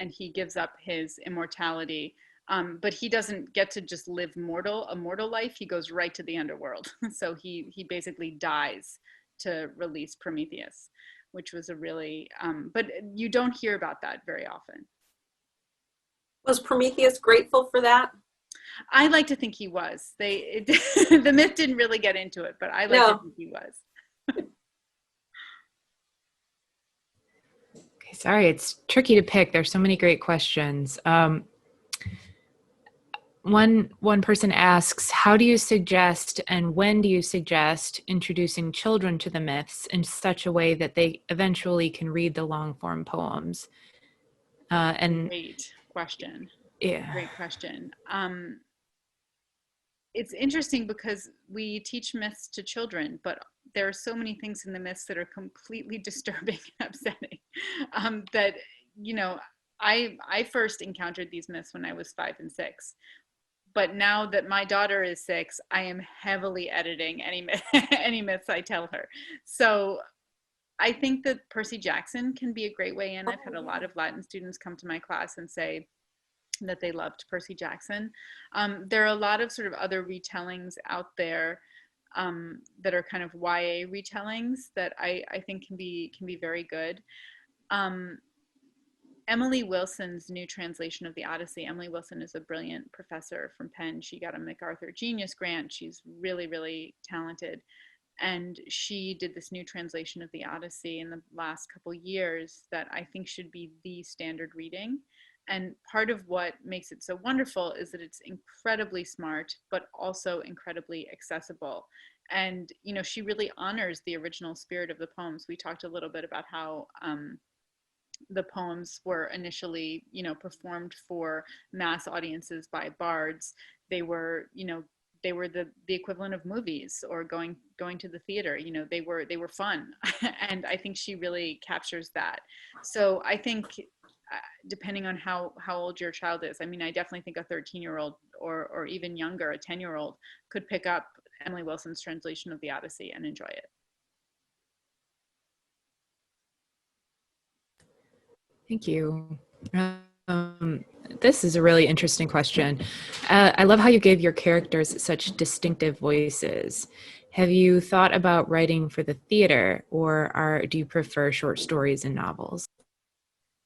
And he gives up his immortality, but he doesn't get to just live a mortal life. He goes right to the underworld. So he basically dies to release Prometheus, which was a really, but you don't hear about that very often. Was Prometheus grateful for that? I like to think he was. The myth didn't really get into it, but I like to think he was. Sorry, it's tricky to pick. There's so many great questions. One person asks, how do you suggest and when do you suggest introducing children to the myths in such a way that they eventually can read the long form poems? Great question. Yeah. Great question. It's interesting because we teach myths to children, but there are so many things in the myths that are completely disturbing and upsetting that, I first encountered these myths when I was 5 and 6. But now that my daughter is 6, I am heavily editing any myths I tell her. So I think that Percy Jackson can be a great way in. I've had a lot of Latin students come to my class and say that they loved Percy Jackson. There are a lot of sort of other retellings out there that are kind of YA retellings that I think can be very good. Emily Wilson's new translation of the Odyssey. Emily Wilson is a brilliant professor from Penn. She got a MacArthur Genius Grant. She's really, really talented. And she did this new translation of the Odyssey in the last couple years that I think should be the standard reading. And part of what makes it so wonderful is that it's incredibly smart, but also incredibly accessible. And, she really honors the original spirit of the poems. We talked a little bit about how the poems were initially, performed for mass audiences by bards. They were, the equivalent of movies or going to the theater. They were fun. And I think she really captures that. So I think depending on how old your child is, I mean, I definitely think a 13-year-old or even younger, a 10-year-old could pick up Emily Wilson's translation of the Odyssey and enjoy it. Thank you. This is a really interesting question. I love how you gave your characters such distinctive voices. Have you thought about writing for the theater, or do you prefer short stories and novels?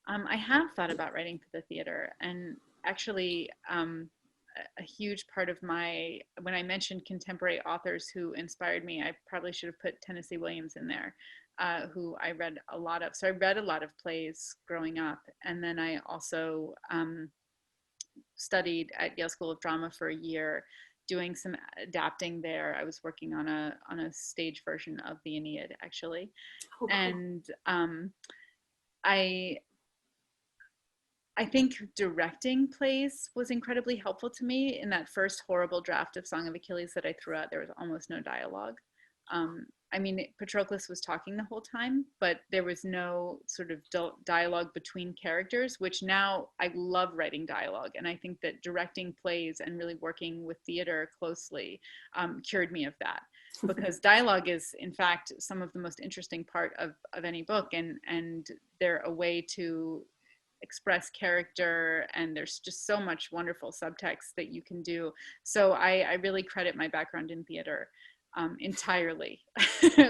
I have thought about writing for the theater, and actually a huge part of when I mentioned contemporary authors who inspired me, I probably should have put Tennessee Williams in there. Who I read a lot of. So I read a lot of plays growing up. And then I also studied at Yale School of Drama for a year, doing some adapting there. I was working on a stage version of the Aeneid, actually. Oh, cool. And I think directing plays was incredibly helpful to me. In that first horrible draft of Song of Achilles that I threw out, there was almost no dialogue. I mean, Patroclus was talking the whole time, but there was no sort of dialogue between characters, which now I love writing dialogue. And I think that directing plays and really working with theater closely cured me of that. Because dialogue is, in fact, some of the most interesting part of any book. And they're a way to express character, and there's just so much wonderful subtext that you can do. So I really credit my background in theater entirely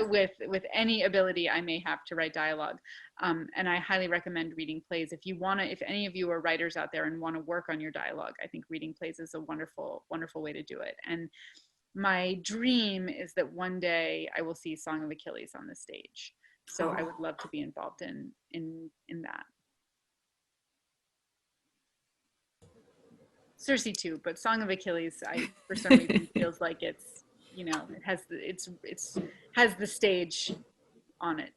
with any ability I may have to write dialogue. And I highly recommend reading plays. If any of you are writers out there and want to work on your dialogue, I think reading plays is a wonderful, wonderful way to do it. And my dream is that one day I will see Song of Achilles on the stage. So I would love to be involved in that. Circe too, but Song of Achilles, for some reason feels like it's, it has the stage on it.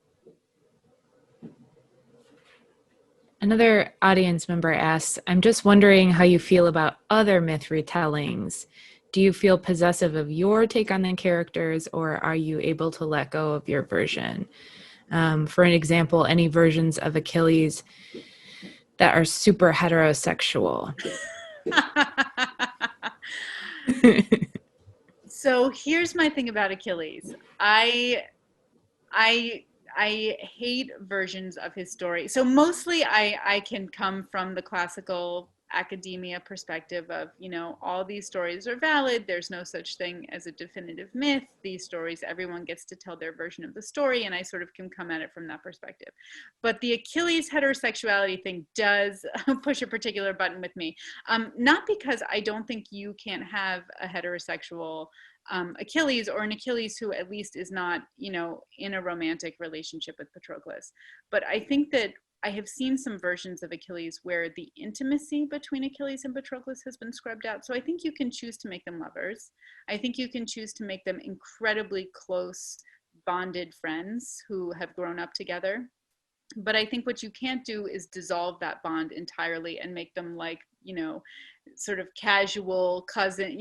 Another audience member asks, I'm just wondering how you feel about other myth retellings. Do you feel possessive of your take on the characters, or are you able to let go of your version? For an example, any versions of Achilles that are super heterosexual. So here's my thing about Achilles. I hate versions of his story. So mostly I can come from the classical academia perspective of, all these stories are valid. There's no such thing as a definitive myth. These stories, everyone gets to tell their version of the story, and I sort of can come at it from that perspective. But the Achilles heterosexuality thing does push a particular button with me. Not because I don't think you can't have a heterosexual Achilles, or an Achilles who at least is not, in a romantic relationship with Patroclus. But I think that I have seen some versions of Achilles where the intimacy between Achilles and Patroclus has been scrubbed out. So I think you can choose to make them lovers. I think you can choose to make them incredibly close, bonded friends who have grown up together. But I think what you can't do is dissolve that bond entirely and make them like, sort of casual cousin,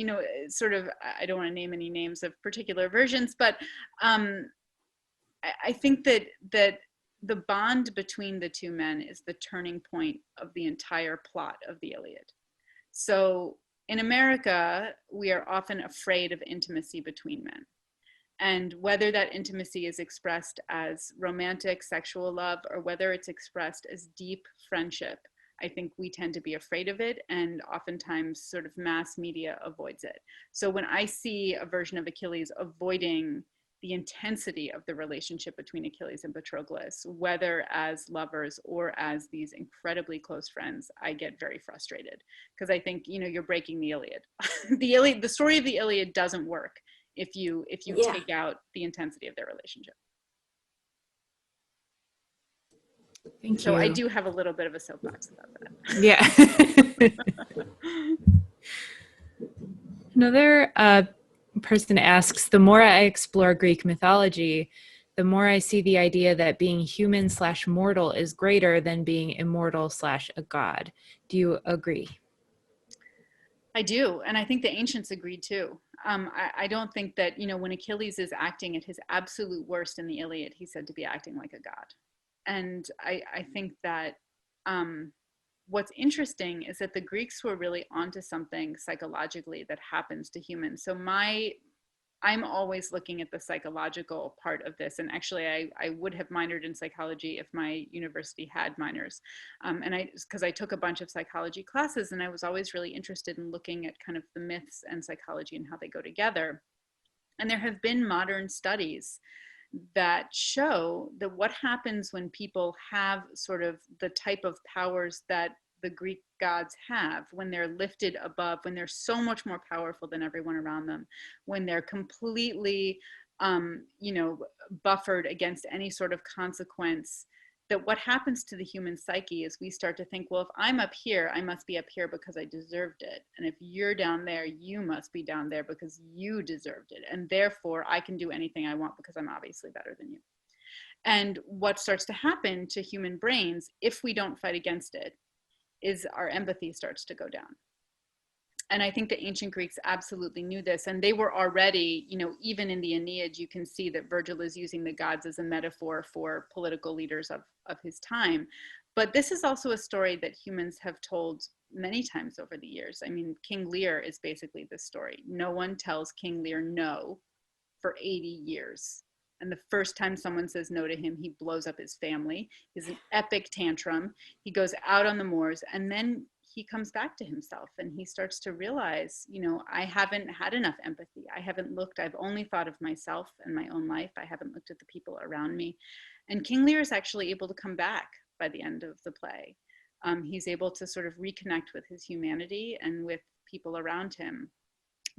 sort of, I don't want to name any names of particular versions, but I think that the bond between the two men is the turning point of the entire plot of the Iliad. So in America, we are often afraid of intimacy between men. And whether that intimacy is expressed as romantic sexual love, or whether it's expressed as deep friendship, I think we tend to be afraid of it, and oftentimes sort of mass media avoids it. So when I see a version of Achilles avoiding the intensity of the relationship between Achilles and Patroclus, whether as lovers or as these incredibly close friends, I get very frustrated, because I think, you're breaking the Iliad. The story of the Iliad doesn't work if you take out the intensity of their relationship. Thank you. So I do have a little bit of a soapbox about that. Yeah. Another person asks, the more I explore Greek mythology, the more I see the idea that being human/mortal is greater than being immortal/a god. Do you agree? I do. And I think the ancients agreed too. I don't think that, when Achilles is acting at his absolute worst in the Iliad, he's said to be acting like a god. And I think that what's interesting is that the Greeks were really onto something psychologically that happens to humans. So I'm always looking at the psychological part of this. And actually, I would have minored in psychology if my university had minors. Because I took a bunch of psychology classes, and I was always really interested in looking at kind of the myths and psychology and how they go together. And there have been modern studies that show that what happens when people have sort of the type of powers that the Greek gods have, when they're lifted above, when they're so much more powerful than everyone around them, when they're completely, buffered against any sort of consequence, that what happens to the human psyche is we start to think, well, if I'm up here, I must be up here because I deserved it. And if you're down there, you must be down there because you deserved it. And therefore, I can do anything I want because I'm obviously better than you. And what starts to happen to human brains, if we don't fight against it, is our empathy starts to go down. And I think the ancient Greeks absolutely knew this, and they were already, even in the Aeneid, you can see that Virgil is using the gods as a metaphor for political leaders of his time. But this is also a story that humans have told many times over the years. I mean, King Lear is basically this story. No one tells King Lear no for 80 years. And the first time someone says no to him, he blows up his family. He's an epic tantrum. He goes out on the moors, and then he comes back to himself and he starts to realize, I haven't had enough empathy. I haven't looked, I've only thought of myself and my own life. I haven't looked at the people around me. And King Lear is actually able to come back by the end of the play. He's able to sort of reconnect with his humanity and with people around him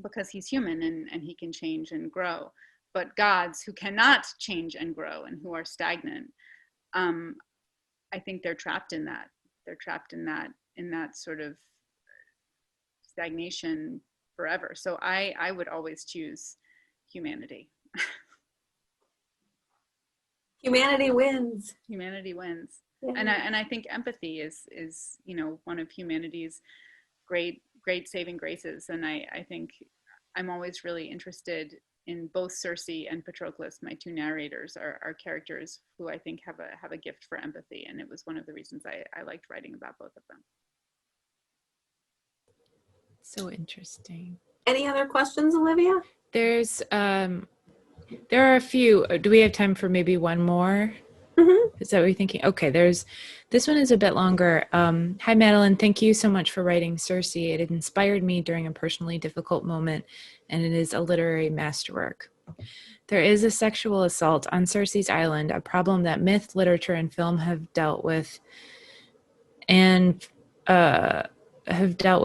because he's human and he can change and grow. But gods who cannot change and grow and who are stagnant, I think they're trapped in that. They're trapped in that sort of stagnation forever. So I would always choose humanity. Humanity wins. Humanity wins. Yeah. And I think empathy is one of humanity's great saving graces. And I think I'm always really interested in both Circe and Patroclus. My two narrators are characters who I think have a gift for empathy, and it was one of the reasons I liked writing about both of them. So interesting. Any other questions, Olivia? There are a few. Do we have time for maybe one more? Mm-hmm. Is that what you're thinking? Okay, this one is a bit longer. Hi, Madeline. Thank you so much for writing Circe. It inspired me during a personally difficult moment, and it is a literary masterwork. There is a sexual assault on Circe's Island, a problem that myth, literature, and film have dealt with, they have dealt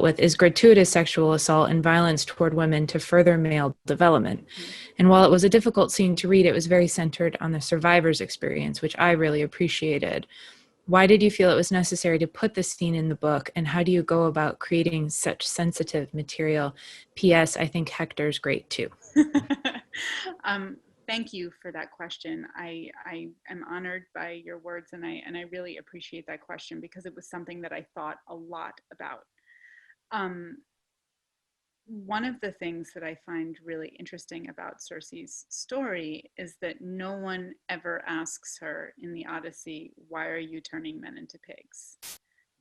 with is gratuitous sexual assault and violence toward women to further male development. And while it was a difficult scene to read, it was very centered on the survivor's experience, which I really appreciated. Why did you feel it was necessary to put this scene in the book, and how do you go about creating such sensitive material? P.S. I think Hector's great too. Thank you for that question. I am honored by your words, and I really appreciate that question because it was something that I thought a lot about. One of the things that I find really interesting about Circe's story is that no one ever asks her in the Odyssey, why are you turning men into pigs?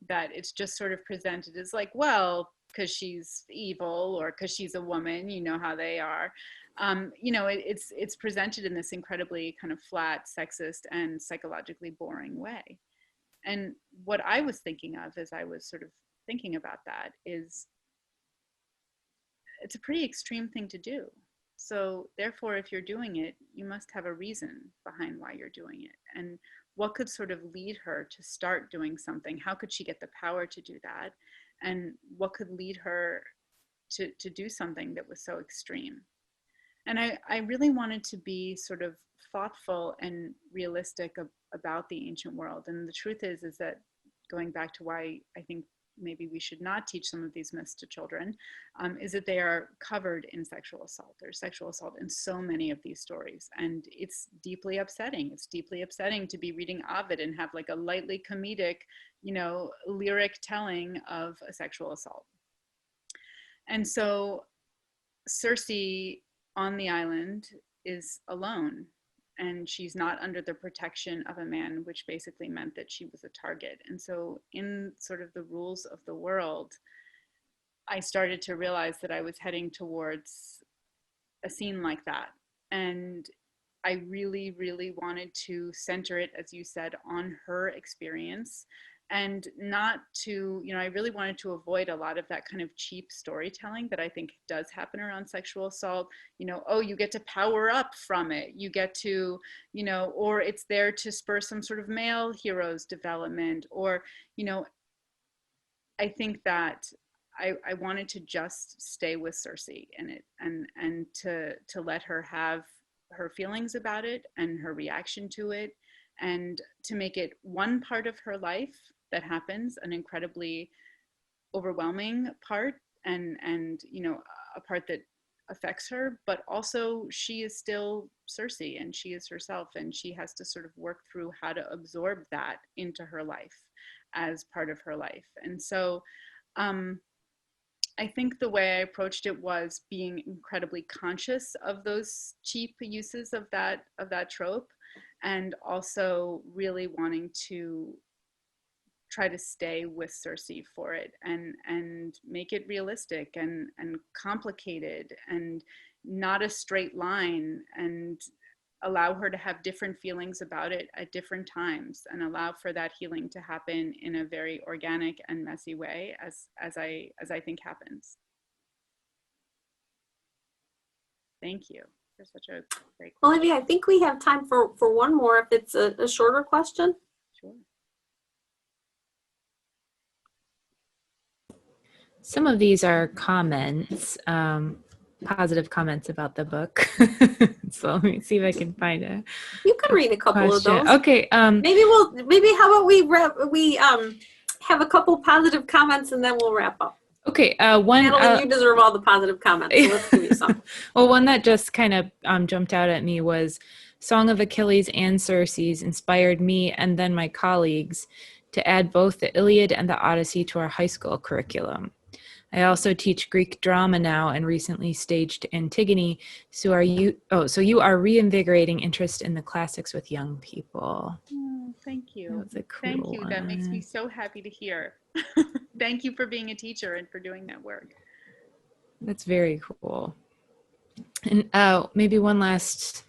That it's just sort of presented as like, well, because she's evil or because she's a woman, you know how they are. It's presented in this incredibly kind of flat, sexist, and psychologically boring way. And what I was thinking of as I was sort of thinking about that is it's a pretty extreme thing to do. So therefore, if you're doing it, you must have a reason behind why you're doing it. And what could sort of lead her to start doing something? How could she get the power to do that? And what could lead her to do something that was so extreme? And I really wanted to be sort of thoughtful and realistic about the ancient world. And the truth is that going back to why I think maybe we should not teach some of these myths to children, is that they are covered in sexual assault. There's sexual assault in so many of these stories, and it's deeply upsetting. It's deeply upsetting to be reading Ovid and have like a lightly comedic, lyric telling of a sexual assault. And so Circe on the island is alone, and she's not under the protection of a man, which basically meant that she was a target. And so in sort of the rules of the world, I started to realize that I was heading towards a scene like that. And I really, really wanted to center it, as you said, on her experience, and not to, I really wanted to avoid a lot of that kind of cheap storytelling that I think does happen around sexual assault. Oh, you get to power up from it. You get to, or it's there to spur some sort of male hero's development, or, I think that I wanted to just stay with Circe in it, and to let her have her feelings about it and her reaction to it, and to make it one part of her life that happens, an incredibly overwhelming part, and a part that affects her, but also she is still Circe and she is herself, and she has to sort of work through how to absorb that into her life as part of her life. And so I think the way I approached it was being incredibly conscious of those cheap uses of that trope, and also really wanting to try to stay with Cersei for it, and make it realistic and complicated and not a straight line, and allow her to have different feelings about it at different times, and allow for that healing to happen in a very organic and messy way, as I think happens. Thank you for such a great question. Olivia, I think we have time for one more if it's a shorter question. Sure. Some of these are comments, positive comments about the book. So let me see if I can find a You can read a couple question. of those. Okay. Maybe how about we have a couple positive comments and then we'll wrap up. Okay. One. Madeline, you deserve all the positive comments. So let's give you some. Well, one that just kind of jumped out at me was Song of Achilles and Circe's inspired me and then my colleagues to add both the Iliad and the Odyssey to our high school curriculum. I also teach Greek drama now and recently staged Antigone. So you are reinvigorating interest in the classics with young people. Oh, thank you. That's a cool Thank you. one. That makes me so happy to hear. Thank you for being a teacher and for doing that work. That's very cool. And maybe one last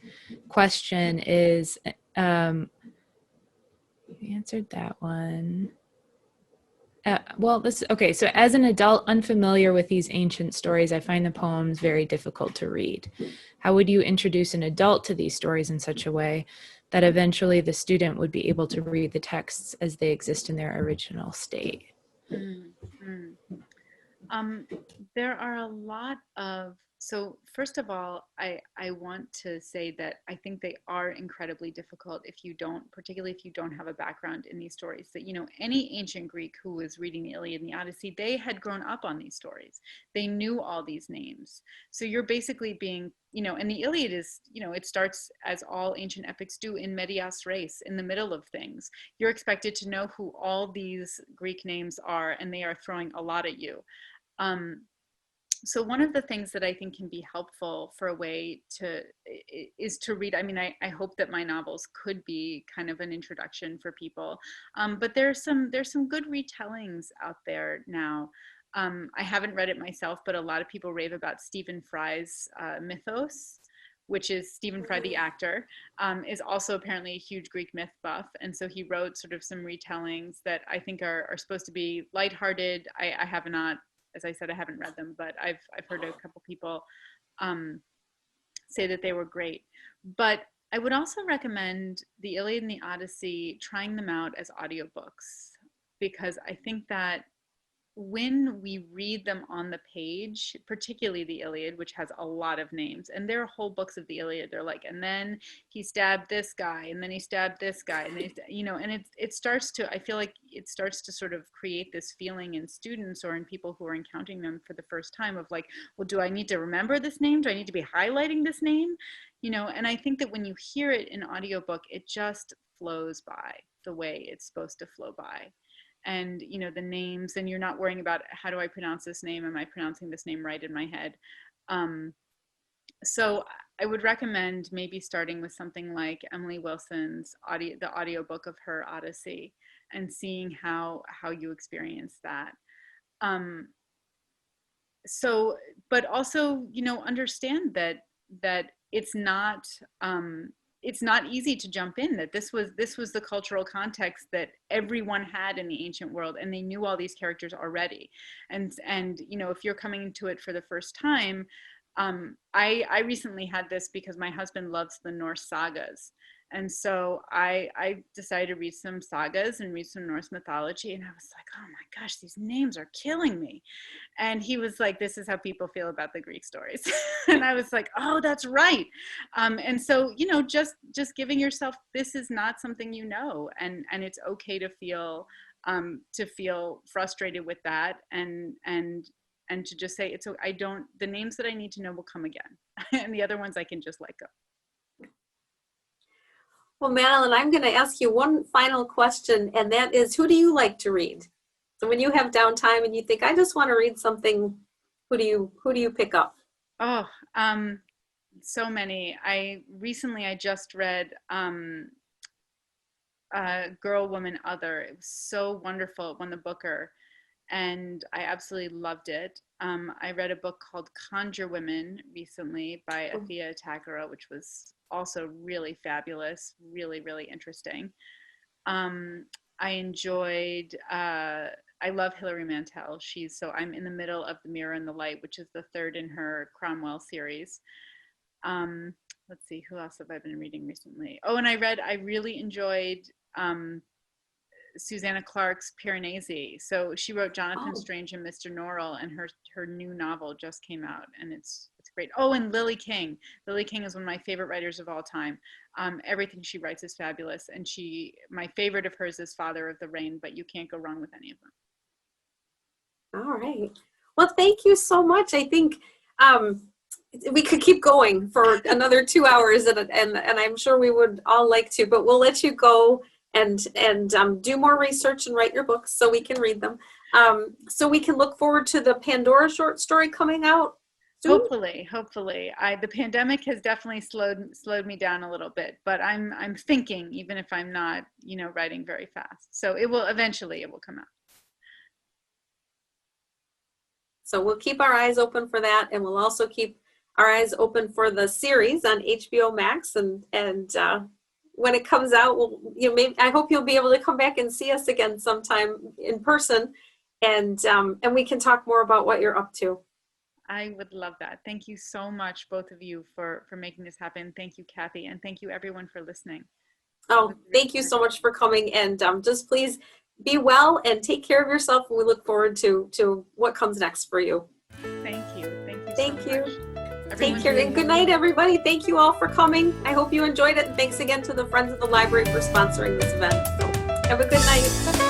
question is, we answered that one. So as an adult unfamiliar with these ancient stories, I find the poems very difficult to read. How would you introduce an adult to these stories in such a way that eventually the student would be able to read the texts as they exist in their original state? There are a lot of, so first of all, I want to say that I think they are incredibly difficult particularly if you don't have a background in these stories. That, any ancient Greek who was reading the Iliad and the Odyssey, they had grown up on these stories. They knew all these names. So you're basically being, and the Iliad is, it starts, as all ancient epics do, in medias res, in the middle of things. You're expected to know who all these Greek names are, and they are throwing a lot at you. So one of the things that I think can be helpful for a way is to read. I mean, I hope that my novels could be kind of an introduction for people, but there's some good retellings out there now. I haven't read it myself, but a lot of people rave about Stephen Fry's Mythos, which is Stephen Fry, the actor, is also apparently a huge Greek myth buff. And so he wrote sort of some retellings that I think are supposed to be lighthearted. I have not, as I said, I haven't read them, but I've heard a couple people say that they were great. But I would also recommend the Iliad and the Odyssey, trying them out as audiobooks, because I think that when we read them on the page, particularly the Iliad, which has a lot of names, and there are whole books of the Iliad, they're like, and then he stabbed this guy, and then he stabbed this guy, and and it starts to, I feel like it starts to sort of create this feeling in students or in people who are encountering them for the first time of like, well, do I need to remember this name? Do I need to be highlighting this name? And I think that when you hear it in audiobook, it just flows by the way it's supposed to flow by. And the names, and you're not worrying about, how do I pronounce this name? Am I pronouncing this name right in my head? So I would recommend maybe starting with something like Emily Wilson's the audiobook of her Odyssey, and seeing how you experience that. But also, understand that it's not easy to jump in, that this was the cultural context that everyone had in the ancient world, and they knew all these characters already. And if you're coming into it for the first time, I recently had this because my husband loves the Norse sagas. And so I decided to read some sagas and read some Norse mythology. And I was like, oh my gosh, these names are killing me. And he was like, this is how people feel about the Greek stories. And I was like, oh, that's right. And so, just giving yourself, this is not something and it's okay to feel frustrated with that, and to just say, the names that I need to know will come again. And the other ones I can just let go. Well, Madeline, I'm going to ask you one final question, and that is, who do you like to read? So when you have downtime and you think, I just want to read something, who do you pick up? Oh, so many. I just read Girl, Woman, Other. It was so wonderful. It won the Booker, and I absolutely loved it. I read a book called Conjure Women recently by Athea Takara, which was also really fabulous, really, really interesting. I enjoyed, I love Hilary Mantel. I'm in the middle of The Mirror and the Light, which is the third in her Cromwell series. Um, let's see, who else have I been reading recently? Oh, and I really enjoyed Susanna Clarke's Piranesi. So she wrote Jonathan Strange and Mr. Norrell, and her new novel just came out, and it's great. Oh, and Lily King. Lily King is one of my favorite writers of all time. Everything she writes is fabulous, and my favorite of hers is Father of the Rain, but you can't go wrong with any of them. All right. Well, thank you so much. I think we could keep going for another 2 hours, and I'm sure we would all like to, but we'll let you go and do more research and write your books so we can read them. So we can look forward to the Pandora short story coming out soon. Hopefully. The pandemic has definitely slowed me down a little bit, but I'm thinking, even if I'm not, writing very fast. So it will come out. So we'll keep our eyes open for that, and we'll also keep our eyes open for the series on HBO Max, and when it comes out, I hope you'll be able to come back and see us again sometime in person, and we can talk more about what you're up to. I would love that. Thank you so much, both of you, for making this happen. Thank you, Cathy, and thank you everyone for listening. Oh, thank you so much for coming, and just please be well and take care of yourself. We look forward to what comes next for you. Thank you. Thank so you. Much. Take care, and good night, everybody. Thank you all for coming. I hope you enjoyed it, and thanks again to the Friends of the Library for sponsoring this event. So have a good night.